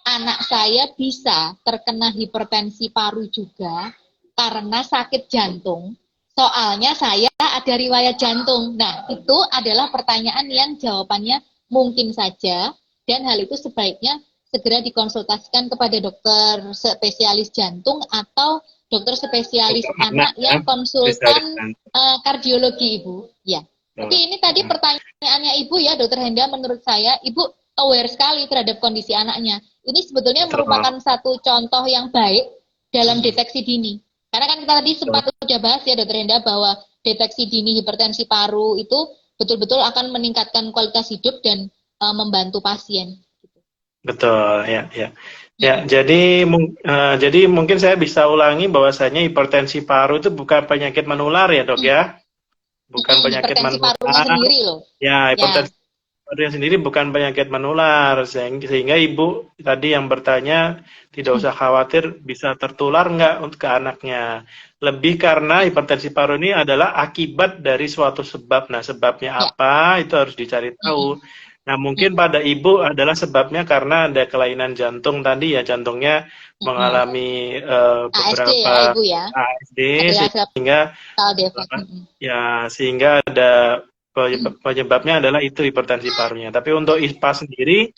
anak saya bisa terkena hipertensi paru juga karena sakit jantung? Soalnya saya ada riwayat jantung. Nah, itu adalah pertanyaan yang jawabannya mungkin saja, dan hal itu sebaiknya segera dikonsultasikan kepada dokter spesialis jantung atau dokter spesialis anak yang konsultan kardiologi, Ibu. Ya. Oke, ini tadi pertanyaannya Ibu ya, Dokter Henda. Menurut saya, Ibu aware sekali terhadap kondisi anaknya. Ini sebetulnya merupakan satu contoh yang baik dalam deteksi dini. Karena kan kita tadi sempat sudah bahas ya, Dokter Henda, bahwa deteksi dini hipertensi paru itu betul-betul akan meningkatkan kualitas hidup dan membantu pasien. Betul, ya, ya. Ya, jadi mungkin saya bisa ulangi bahwasanya hipertensi paru itu bukan penyakit menular ya, Dok ya? Bukan penyakit menular. Parunya sendiri loh. Ya, hipertensi parunya sendiri bukan penyakit menular, sehingga Ibu tadi yang bertanya tidak usah khawatir bisa tertular nggak untuk ke anaknya. Lebih karena hipertensi paru ini adalah akibat dari suatu sebab. Nah, sebabnya apa itu harus dicari tahu. Nah, mungkin pada ibu adalah sebabnya karena ada kelainan jantung tadi ya, jantungnya mengalami beberapa ASD sehingga ada penyebabnya adalah itu hipertensi parunya. Tapi untuk ISPA sendiri,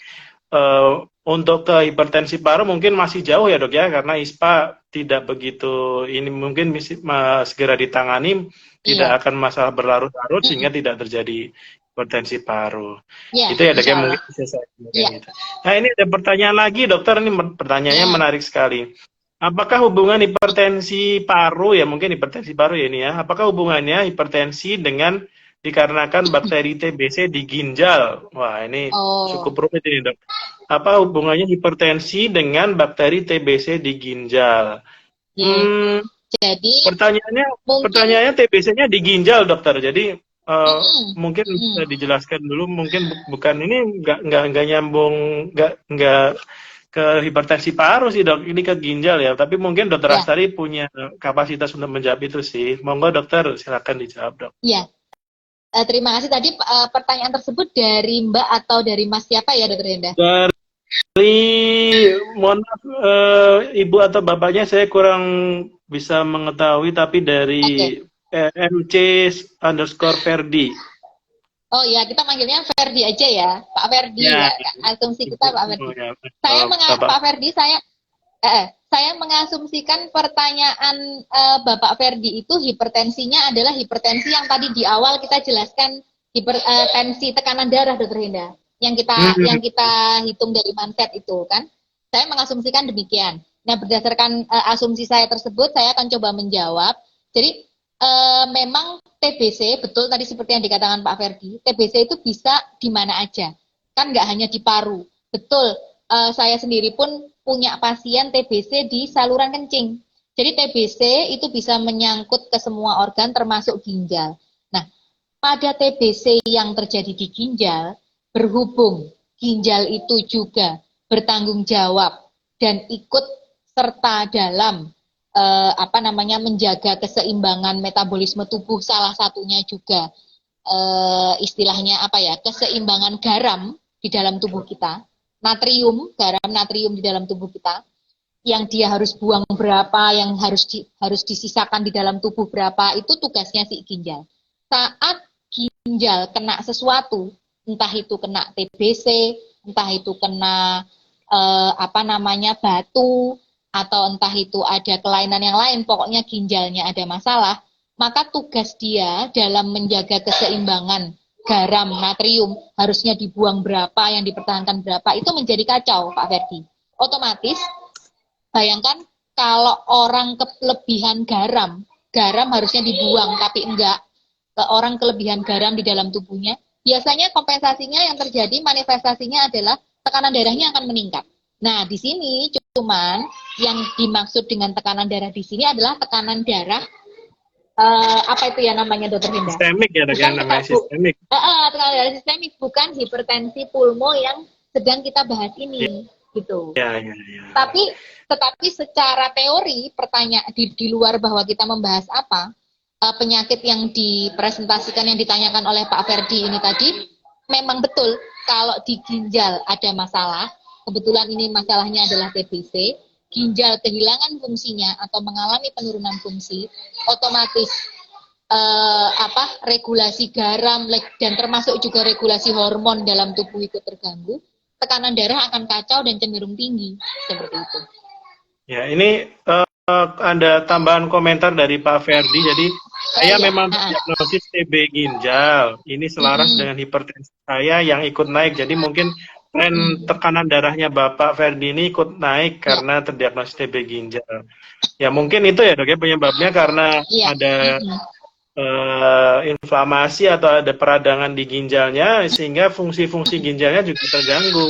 untuk ke hipertensi paru mungkin masih jauh ya, Dok ya, karena ISPA tidak begitu, ini mungkin segera ditangani, tidak akan masalah berlarut-larut sehingga tidak terjadi hipertensi paru. Itu ya, Dok ya, mungkin bisa saya gitu. Nah, ini ada pertanyaan lagi, Dokter, ini pertanyaannya menarik sekali. Apakah hubungan hipertensi paru ya, mungkin hipertensi paru ya ini ya, apakah hubungannya hipertensi dengan dikarenakan bakteri TBC di ginjal? Wah, ini cukup rumit ini, Dok. Apa hubungannya hipertensi dengan bakteri TBC di ginjal? Jadi pertanyaannya TBC-nya di ginjal, Dokter. Jadi mungkin bisa dijelaskan dulu, mungkin bukan ini nggak nyambung, nggak ke hipertensi paru sih, Dok, ini ke ginjal ya, tapi mungkin Dokter Astari punya kapasitas untuk menjawab itu sih. Monggo Dokter, silakan dijawab, Dok. Iya, terima kasih. Tadi pertanyaan tersebut dari Mbak atau dari Mas siapa ya, Dokter Henda? Dari, mohon maaf, Ibu atau Bapaknya saya kurang bisa mengetahui, tapi dari MC_Ferdi. Oh ya, kita manggilnya Ferdi aja ya, Pak Ferdi ya. Asumsi kita Pak Ferdi. Pak Ferdi, saya mengasumsikan pertanyaan Bapak Ferdi itu hipertensinya adalah hipertensi yang tadi di awal kita jelaskan, hipertensi tekanan darah, Dokter Henda. Yang kita hitung dari Manset itu kan. Saya mengasumsikan demikian. Nah, berdasarkan asumsi saya tersebut, saya akan coba menjawab. Jadi, memang TBC, betul tadi seperti yang dikatakan Pak Ferdi, TBC itu bisa di mana aja. Kan nggak hanya di paru. Betul, saya sendiri pun punya pasien TBC di saluran kencing. Jadi TBC itu bisa menyangkut ke semua organ termasuk ginjal. Nah, pada TBC yang terjadi di ginjal, berhubung ginjal itu juga bertanggung jawab dan ikut serta dalam menjaga keseimbangan metabolisme tubuh, salah satunya juga istilahnya keseimbangan garam di dalam tubuh kita, garam natrium di dalam tubuh kita, yang dia harus buang berapa, yang harus disisakan di dalam tubuh berapa, itu tugasnya si ginjal. Saat ginjal kena sesuatu, entah itu kena TBC, entah itu kena batu, atau entah itu ada kelainan yang lain, pokoknya ginjalnya ada masalah, maka tugas dia dalam menjaga keseimbangan garam, natrium, harusnya dibuang berapa, yang dipertahankan berapa, itu menjadi kacau, Pak Ferdi. Otomatis, bayangkan kalau orang kelebihan garam harusnya dibuang, tapi enggak, orang kelebihan garam di dalam tubuhnya, biasanya kompensasinya yang terjadi, manifestasinya adalah tekanan darahnya akan meningkat. Nah, di sini cuman yang dimaksud dengan tekanan darah di sini adalah tekanan darah Dokter Hinda? Sistemik ya, namanya sistemik. Tekanan darah sistemik, bukan hipertensi pulmo yang sedang kita bahas ini, gitu. Ya. Tetapi secara teori, di luar bahwa kita membahas apa, penyakit yang dipresentasikan, yang ditanyakan oleh Pak Ferdi ini tadi, memang betul kalau di ginjal ada masalah, kebetulan ini masalahnya adalah TBC, ginjal kehilangan fungsinya atau mengalami penurunan fungsi, otomatis regulasi garam dan termasuk juga regulasi hormon dalam tubuh ikut terganggu, tekanan darah akan kacau dan cenderung tinggi, seperti itu. Ya, ini ada tambahan komentar dari Pak Ferdi. Jadi saya memang diagnosis TB ginjal. Ini selaras dengan hipertensi saya yang ikut naik. Jadi mungkin tren tekanan darahnya Bapak Ferdi ini ikut naik karena terdiagnosis TB ginjal. Ya mungkin itu ya dok ya penyebabnya, karena ada inflamasi atau ada peradangan di ginjalnya sehingga fungsi-fungsi ginjalnya juga terganggu.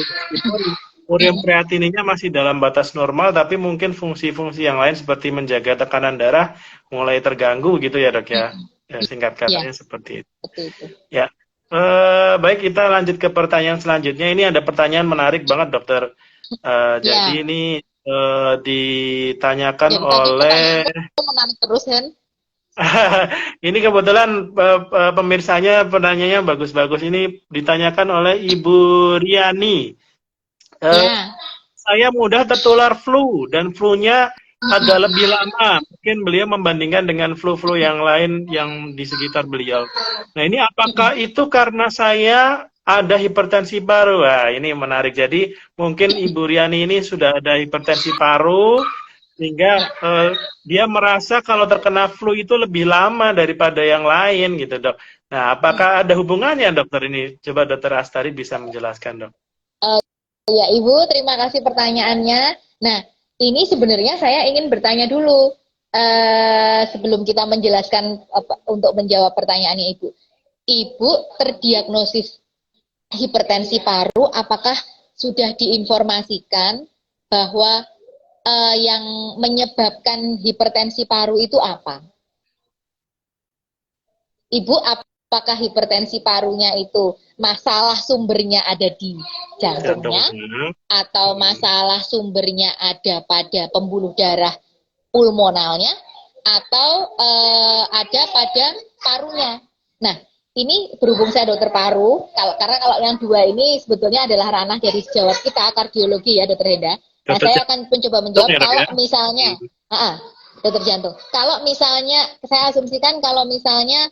Urium kreatininya masih dalam batas normal, tapi mungkin fungsi-fungsi yang lain seperti menjaga tekanan darah mulai terganggu gitu ya dok ya. Ya singkat katanya seperti itu. Ya. Baik, kita lanjut ke pertanyaan selanjutnya. Ini ada pertanyaan menarik banget dokter. Jadi ini ditanyakan oleh menarik terus kan? Ini kebetulan pemirsanya pertanyaannya bagus-bagus. Ini ditanyakan oleh Ibu Riani. Saya mudah tertular flu dan flu-nya agak lebih lama. Mungkin beliau membandingkan dengan flu-flu yang lain yang di sekitar beliau. Nah, ini apakah itu karena saya ada hipertensi paru? Wah, ini menarik. Jadi mungkin Ibu Riani ini sudah ada hipertensi paru, sehingga dia merasa kalau terkena flu itu lebih lama daripada yang lain gitu dok. Nah, apakah ada hubungannya dokter ini? Coba dokter Astari bisa menjelaskan dok. Ya Ibu, terima kasih pertanyaannya. Nah, ini sebenarnya saya ingin bertanya dulu sebelum kita menjelaskan untuk menjawab pertanyaannya Ibu. Ibu terdiagnosis hipertensi paru, apakah sudah diinformasikan bahwa yang menyebabkan hipertensi paru itu apa? Ibu, apakah hipertensi parunya itu masalah sumbernya ada di jantungnya, atau masalah sumbernya ada pada pembuluh darah pulmonalnya, atau ada pada parunya? Nah, ini berhubung saya dokter paru, karena kalau yang dua ini sebetulnya adalah ranah dari sejawat kita, kardiologi ya dokter Henda. Nah, saya akan mencoba menjawab kalau misalnya, dokter jantung. Kalau misalnya, saya asumsikan kalau misalnya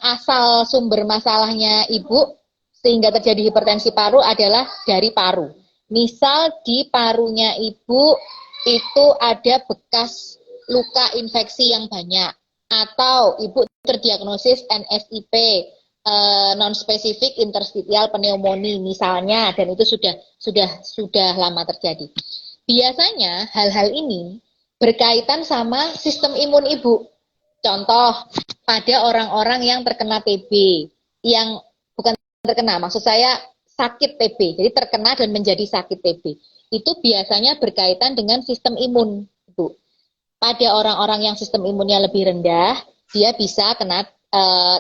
asal sumber masalahnya Ibu sehingga terjadi hipertensi paru adalah dari paru. Misal di parunya Ibu itu ada bekas luka infeksi yang banyak, atau Ibu terdiagnosis NSIP, non-specific interstitial pneumonia misalnya, dan itu sudah lama terjadi. biasanya hal-hal ini berkaitan sama sistem imun ibu. Contoh, pada orang-orang yang terkena TB, yang bukan terkena, maksud saya sakit TB, jadi terkena dan menjadi sakit TB, itu biasanya berkaitan dengan sistem imun, ibu. Pada orang-orang yang sistem imunnya lebih rendah, dia bisa kena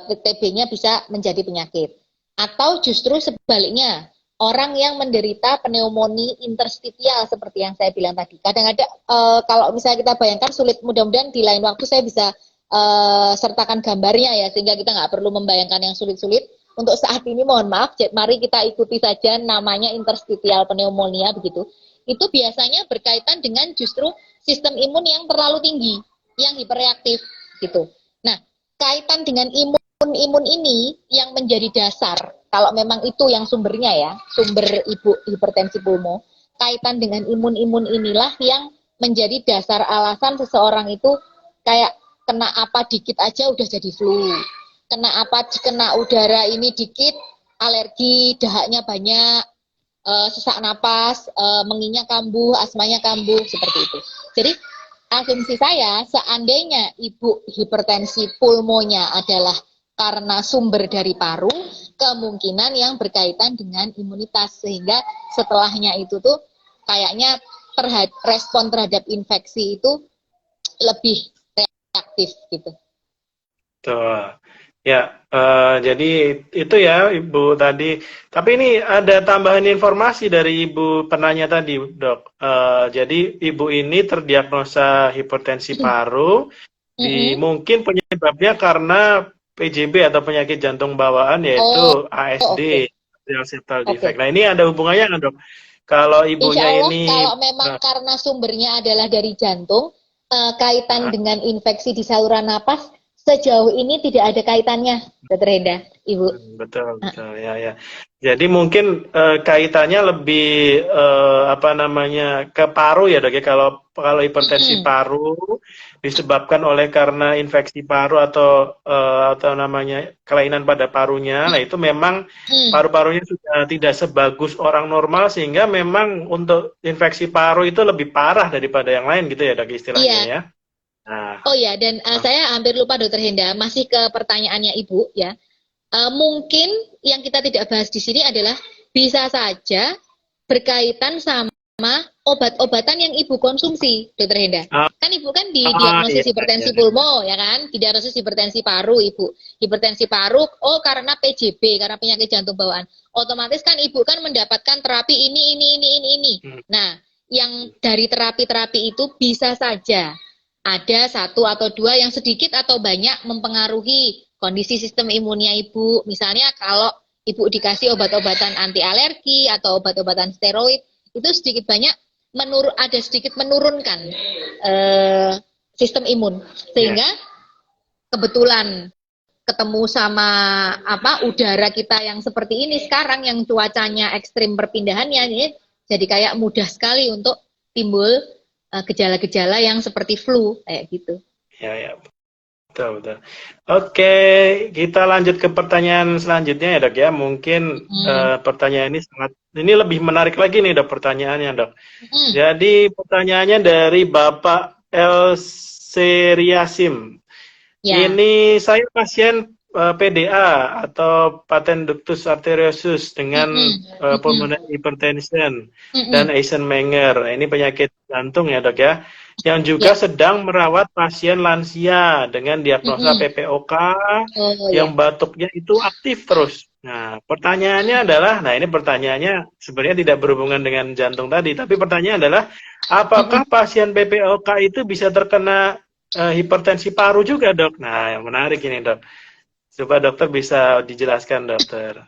TB-nya bisa menjadi penyakit. Atau justru sebaliknya, orang yang menderita pneumonia interstitial seperti yang saya bilang tadi. Kadang-kadang kalau misalnya kita bayangkan sulit, mudah-mudahan di lain waktu saya bisa sertakan gambarnya ya, sehingga kita nggak perlu membayangkan yang sulit-sulit. Untuk saat ini mohon maaf, mari kita ikuti saja namanya interstitial pneumonia begitu. Itu biasanya berkaitan dengan justru sistem imun yang terlalu tinggi, yang hiperreaktif gitu. Nah, kaitan dengan imun ini yang menjadi dasar, kalau memang itu yang sumbernya ya, sumber ibu hipertensi pulmo, kaitan dengan imun inilah yang menjadi dasar alasan seseorang itu kayak kena apa dikit aja udah jadi flu, kena udara ini dikit alergi, dahaknya banyak, sesak napas, menginya kambuh, asmanya kambuh, seperti itu. Jadi asumsi saya, seandainya ibu hipertensi pulmonya adalah karena sumber dari paru, kemungkinan yang berkaitan dengan imunitas, sehingga setelahnya itu tuh kayaknya respon terhadap infeksi itu lebih reaktif gitu. Tuh. Ya, jadi itu ya Ibu tadi. Tapi ini ada tambahan informasi dari Ibu penanya tadi, Dok. Jadi Ibu ini terdiagnosa hipertensi paru, mungkin penyebabnya karena PJB atau penyakit jantung bawaan, yaitu ASD, atrial septal defect. Nah, ini ada hubungannya nggak, Dok? Kalau ibunya Insya Allah, ini kalau memang karena sumbernya adalah dari jantung, kaitan dengan infeksi di saluran napas, sejauh ini tidak ada kaitannya, Dr. Henda, Ibu. Betul, ya. Jadi mungkin kaitannya lebih ke paru ya, Dok ya. Kalau hipertensi paru disebabkan oleh karena infeksi paru atau kelainan pada parunya. Nah, itu memang paru-parunya sudah tidak sebagus orang normal, sehingga memang untuk infeksi paru itu lebih parah daripada yang lain gitu ya, Dok, istilahnya ya. Nah. Oh ya, dan saya hampir lupa, Dokter Henda, masih ke pertanyaannya Ibu ya. Mungkin yang kita tidak bahas di sini adalah bisa saja berkaitan sama obat-obatan yang Ibu konsumsi, Dokter Henda. Kan Ibu kan didiagnosis hipertensi pulmo, ya kan? Didiagnosis hipertensi paru, Ibu. Hipertensi paru, karena PJB, karena penyakit jantung bawaan. Otomatis kan Ibu kan mendapatkan terapi ini. Nah, yang dari terapi-terapi itu bisa saja ada satu atau dua yang sedikit atau banyak mempengaruhi kondisi sistem imunnya Ibu. Misalnya kalau Ibu dikasih obat-obatan anti alergi atau obat-obatan steroid, itu sedikit banyak ada sedikit menurunkan sistem imun. Sehingga kebetulan ketemu sama udara kita yang seperti ini sekarang, yang cuacanya ekstrim perpindahannya, jadi kayak mudah sekali untuk timbul gejala-gejala yang seperti flu kayak gitu. Ya, betul. Oke, kita lanjut ke pertanyaan selanjutnya ya, Dok ya. Mungkin pertanyaan ini lebih menarik lagi nih, Dok, pertanyaannya, Dok. Jadi pertanyaannya dari Bapak El Seriasim. Ya. Ini saya pasien PDA atau patent ductus arteriosus dengan pulmonary hypertension dan Eisenmenger. Ini penyakit jantung ya, Dok ya. Yang juga sedang merawat pasien lansia dengan diagnosa PPOK yang batuknya itu aktif terus. Nah, pertanyaannya adalah, ini pertanyaannya sebenarnya tidak berhubungan dengan jantung tadi, tapi pertanyaannya adalah, apakah pasien PPOK itu bisa terkena hipertensi paru juga, Dok? Nah, yang menarik ini, Dok. Coba dokter bisa dijelaskan, dokter.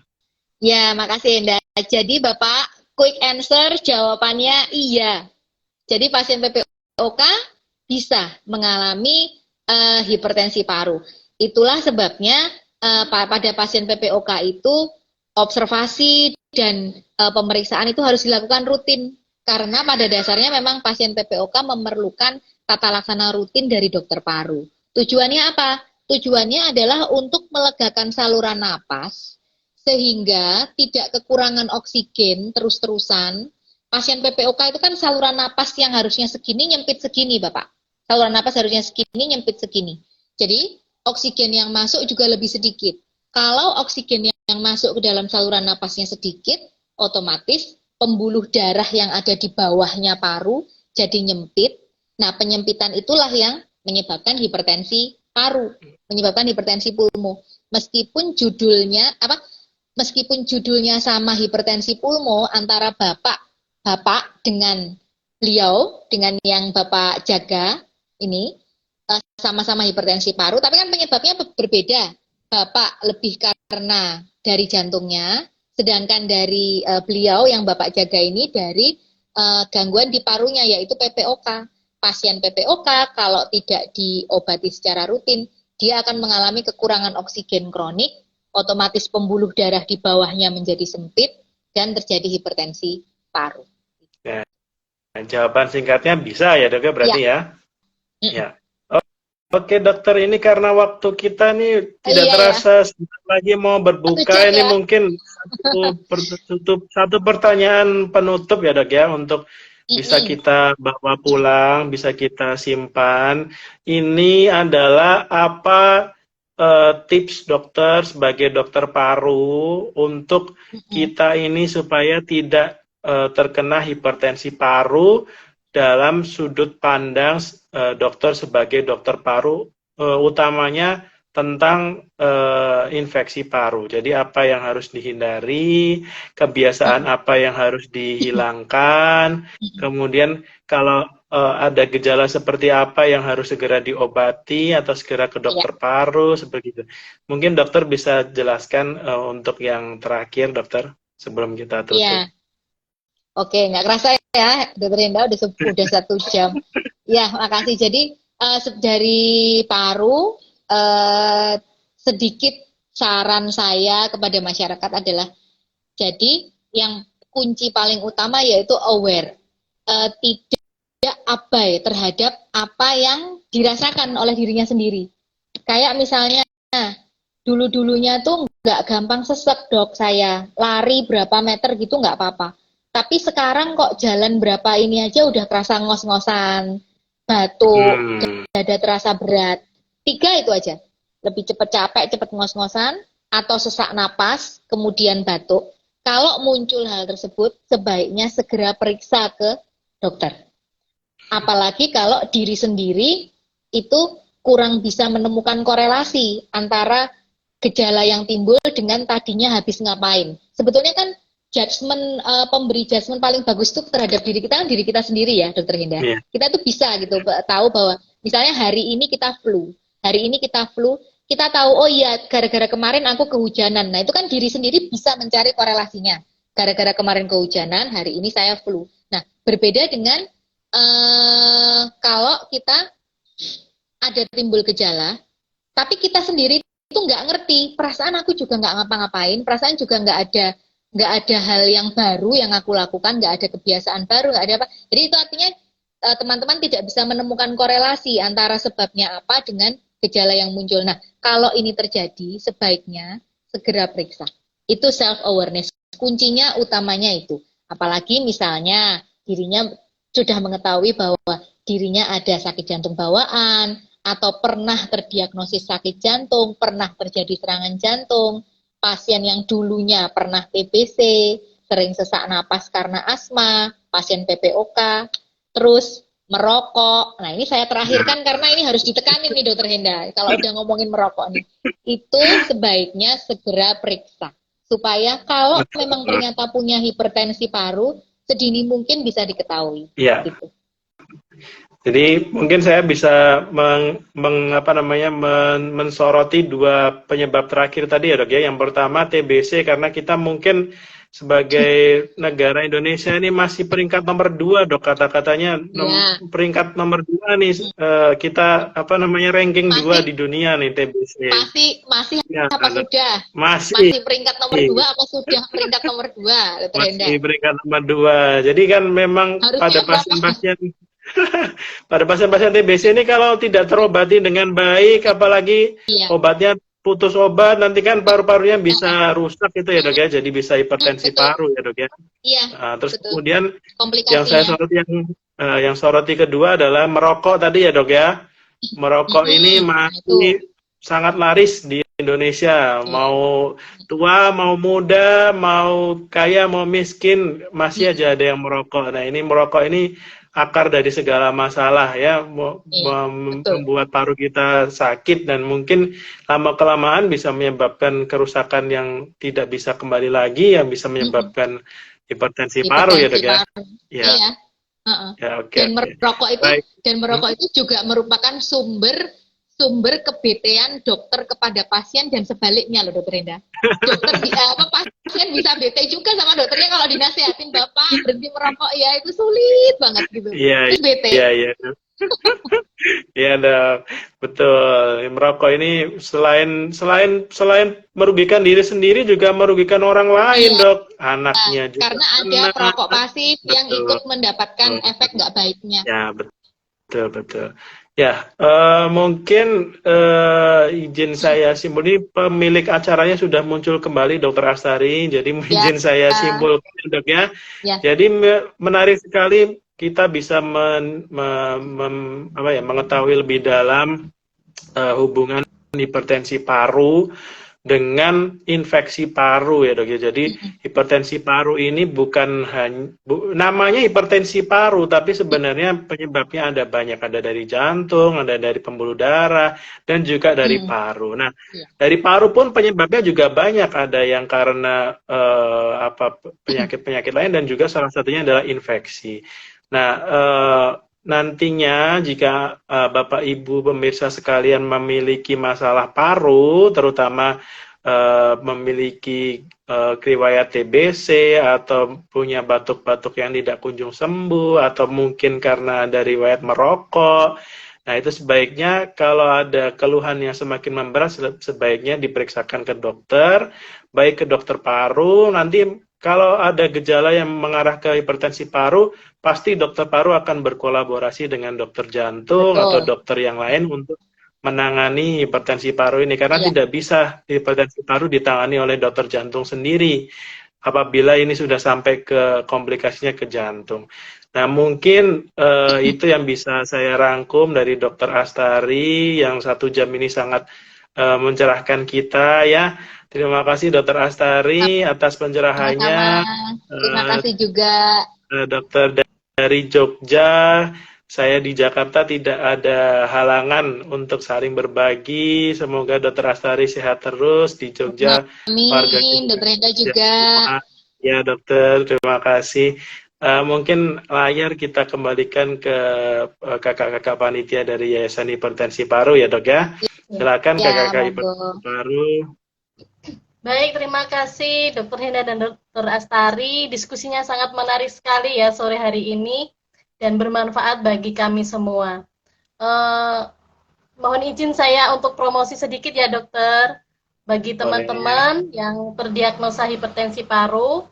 Ya, makasih, Enda. Jadi Bapak, quick answer jawabannya iya. Jadi pasien PPOK bisa mengalami hipertensi paru. Itulah sebabnya pada pasien PPOK itu observasi dan pemeriksaan itu harus dilakukan rutin. Karena pada dasarnya memang pasien PPOK memerlukan tata laksana rutin dari dokter paru. Tujuannya apa? Tujuannya adalah untuk melegakan saluran napas sehingga tidak kekurangan oksigen terus-terusan, pasien PPOK itu kan saluran napas yang harusnya segini nyempit segini, Bapak. Saluran napas harusnya segini nyempit segini. Jadi oksigen yang masuk juga lebih sedikit. Kalau oksigen yang masuk ke dalam saluran napasnya sedikit, otomatis pembuluh darah yang ada di bawahnya paru jadi nyempit. Nah, penyempitan itulah yang menyebabkan hipertensi paru, menyebabkan hipertensi pulmo. Meskipun judulnya sama hipertensi pulmo antara bapak dengan beliau, dengan yang Bapak jaga ini, sama-sama hipertensi paru, tapi kan penyebabnya berbeda. Bapak lebih karena dari jantungnya, sedangkan dari beliau yang Bapak jaga ini dari gangguan di parunya, yaitu PPOK. Pasien PPOK kalau tidak diobati secara rutin, dia akan mengalami kekurangan oksigen kronik, otomatis pembuluh darah di bawahnya menjadi sempit, dan terjadi hipertensi paru. Ya. Jawaban singkatnya bisa ya dok ya berarti ya? Ya. Oke dokter, ini karena waktu kita nih tidak terasa sebentar lagi mau berbuka, ini mungkin satu pertanyaan penutup ya dok ya, untuk bisa kita bawa pulang, bisa kita simpan. Ini adalah apa tips dokter sebagai dokter paru untuk kita ini supaya tidak terkena hipertensi paru dalam sudut pandang dokter sebagai dokter paru, utamanya tentang infeksi paru. Jadi apa yang harus dihindari, kebiasaan apa yang harus dihilangkan, kemudian kalau ada gejala seperti apa yang harus segera diobati atau segera ke dokter paru, seperti itu. Mungkin dokter bisa jelaskan untuk yang terakhir dokter sebelum kita tutup. Iya. Oke, nggak kerasa ya, Dokter Henda udah 1 jam. Ya, makasih. Jadi dari paru, sedikit saran saya kepada masyarakat adalah, jadi yang kunci paling utama yaitu aware, tidak abai terhadap apa yang dirasakan oleh dirinya sendiri. Kayak misalnya, dulu-dulunya tuh nggak gampang sesek dok saya, lari berapa meter gitu nggak apa-apa. Tapi sekarang kok jalan berapa ini aja udah terasa ngos-ngosan, batuk, dada terasa berat. 3 itu aja. Lebih cepat capek, cepat ngos-ngosan, atau sesak napas, kemudian batuk. Kalau muncul hal tersebut, sebaiknya segera periksa ke dokter. Apalagi kalau diri sendiri itu kurang bisa menemukan korelasi antara gejala yang timbul dengan tadinya habis ngapain. Sebetulnya kan pemberi judgement paling bagus itu terhadap diri kita kan diri kita sendiri ya, Dokter Hinda. Yeah. Kita tuh bisa gitu tahu bahwa misalnya hari ini kita flu, kita tahu oh iya gara-gara kemarin aku kehujanan. Nah itu kan diri sendiri bisa mencari korelasinya. Gara-gara kemarin kehujanan, hari ini saya flu. Nah berbeda dengan kalau kita ada timbul gejala, tapi kita sendiri itu nggak ngerti. Perasaan aku juga nggak ngapa-ngapain, perasaan juga nggak ada hal yang baru yang aku lakukan, nggak ada kebiasaan baru, nggak ada apa. Jadi itu artinya teman-teman tidak bisa menemukan korelasi antara sebabnya apa dengan gejala yang muncul. Nah, kalau ini terjadi, sebaiknya segera periksa. Itu self-awareness. Kuncinya utamanya itu. Apalagi misalnya dirinya sudah mengetahui bahwa dirinya ada sakit jantung bawaan, atau pernah terdiagnosis sakit jantung, pernah terjadi serangan jantung, pasien yang dulunya pernah TBC, sering sesak napas karena asma, pasien PPOK, terus merokok. Nah ini saya terakhirkan karena ini harus ditekanin nih Dokter Henda. Kalau udah ngomongin merokok nih, itu sebaiknya segera periksa. Supaya kalau memang ternyata punya hipertensi paru, sedini mungkin bisa diketahui. Iya. Gitu. Jadi mungkin saya bisa mensoroti 2 penyebab terakhir tadi ya dok ya. Yang pertama TBC, karena kita mungkin sebagai negara Indonesia ini masih peringkat nomor 2 dok, kata-katanya peringkat nomor 2 nih, kita ranking masih, 2 di dunia nih TBC. Masih ya, apa sudah? Masih peringkat nomor 2 apa sudah peringkat nomor 2? Masih peringkat nomor 2. Jadi kan memang harusnya pada pasien-pasien pada pasien-pasien TBC ini kalau tidak terobati dengan baik, apalagi obatnya putus obat nanti kan paru-parunya bisa rusak itu ya dok ya, jadi bisa hipertensi Betul. paru ya dok ya. Iya, Terus betul. kemudian yang saya Komplikasinya. soroti yang soroti kedua adalah merokok tadi ya dok ya. Merokok ini Nah, itu. masih sangat laris di Indonesia. Betul. Mau tua, mau muda, mau kaya, mau miskin, masih aja ada yang merokok. Nah, ini merokok ini akar dari segala masalah ya, Iya, betul. membuat paru kita sakit dan mungkin lama-kelamaan bisa menyebabkan kerusakan yang tidak bisa kembali lagi, yang bisa menyebabkan hipertensi paru ya Hipertensi dok ya. paru. Ya, Iya. Heeh. ya oke Dan oke. merokok itu Baik. juga merupakan sumber kebetean dokter kepada pasien dan sebaliknya loh dokter Enda. Pasien bisa bete juga sama dokternya kalau dinasehatin Bapak berhenti merokok ya itu sulit banget gitu. Iya, Terus bete. iya, iya. Iya dok, betul. Merokok ini selain merugikan diri sendiri juga merugikan orang lain Iya, dok, anaknya juga karena ada kena. perokok pasif yang Betul, ikut mendapatkan betul. efek nggak baiknya. Ya betul betul. Ya mungkin izin saya simpul ini pemilik acaranya sudah muncul kembali Dokter Astari, jadi Ya, izin saya simpulkan dok ya. ya. Jadi menarik sekali kita bisa mengetahui lebih dalam hubungan hipertensi paru dengan infeksi paru ya dok ya. Jadi hipertensi paru ini bukan hanya namanya hipertensi paru, tapi sebenarnya penyebabnya ada banyak, ada dari jantung, ada dari pembuluh darah, dan juga dari paru. Nah, dari paru pun penyebabnya juga banyak, ada yang karena penyakit-penyakit lain dan juga salah satunya adalah infeksi. Nah, nantinya jika Bapak Ibu pemirsa sekalian memiliki masalah paru, terutama memiliki riwayat TBC atau punya batuk-batuk yang tidak kunjung sembuh, atau mungkin karena ada riwayat merokok, nah itu sebaiknya kalau ada keluhan yang semakin memberat, sebaiknya diperiksakan ke dokter, baik ke dokter paru. Nanti kalau ada gejala yang mengarah ke hipertensi paru, pasti dokter paru akan berkolaborasi dengan dokter jantung atau dokter yang lain untuk menangani hipertensi paru ini, karena tidak bisa hipertensi paru ditangani oleh dokter jantung sendiri apabila ini sudah sampai ke komplikasinya ke jantung. Nah, mungkin itu yang bisa saya rangkum dari Dokter Astari yang 1 jam ini sangat mencerahkan kita ya. Terima kasih Dokter Astari atas pencerahannya. Terima kasih juga. Dokter dari Jogja, saya di Jakarta tidak ada halangan untuk saling berbagi. Semoga Dokter Astari sehat terus di Jogja. Amin, Dokter Enda juga. Ya dokter, terima kasih. Mungkin layar kita kembalikan ke kakak-kakak panitia dari Yayasan Hipertensi Paru ya dok ya. Silakan kakak-kakak Hipertensi Paru. Baik, terima kasih Dokter Henda dan Dokter Astari. Diskusinya sangat menarik sekali ya sore hari ini dan bermanfaat bagi kami semua. Mohon izin saya untuk promosi sedikit ya dokter. Bagi teman-teman yang terdiagnosa hipertensi paru,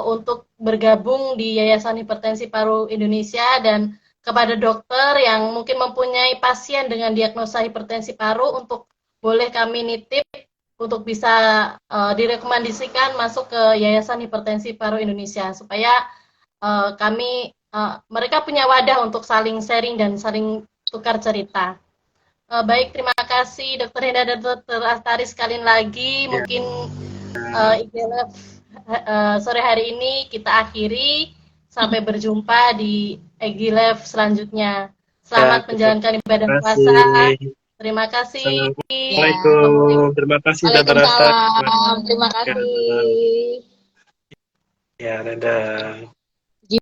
untuk bergabung di Yayasan Hipertensi Paru Indonesia, dan kepada dokter yang mungkin mempunyai pasien dengan diagnosa hipertensi paru, untuk boleh kami nitip untuk bisa direkomendasikan masuk ke Yayasan Hipertensi Paru Indonesia supaya mereka punya wadah untuk saling sharing dan saling tukar cerita. Baik, terima kasih Dokter Henda dan Dokter Astari sekali lagi. Mungkin IGLF sore hari ini kita akhiri. Sampai berjumpa di IGLF selanjutnya. Selamat menjalankan ibadah puasa. Terima kasih. Assalamualaikum. Terima kasih Dokter Astari. Terima kasih. Ya, dadah.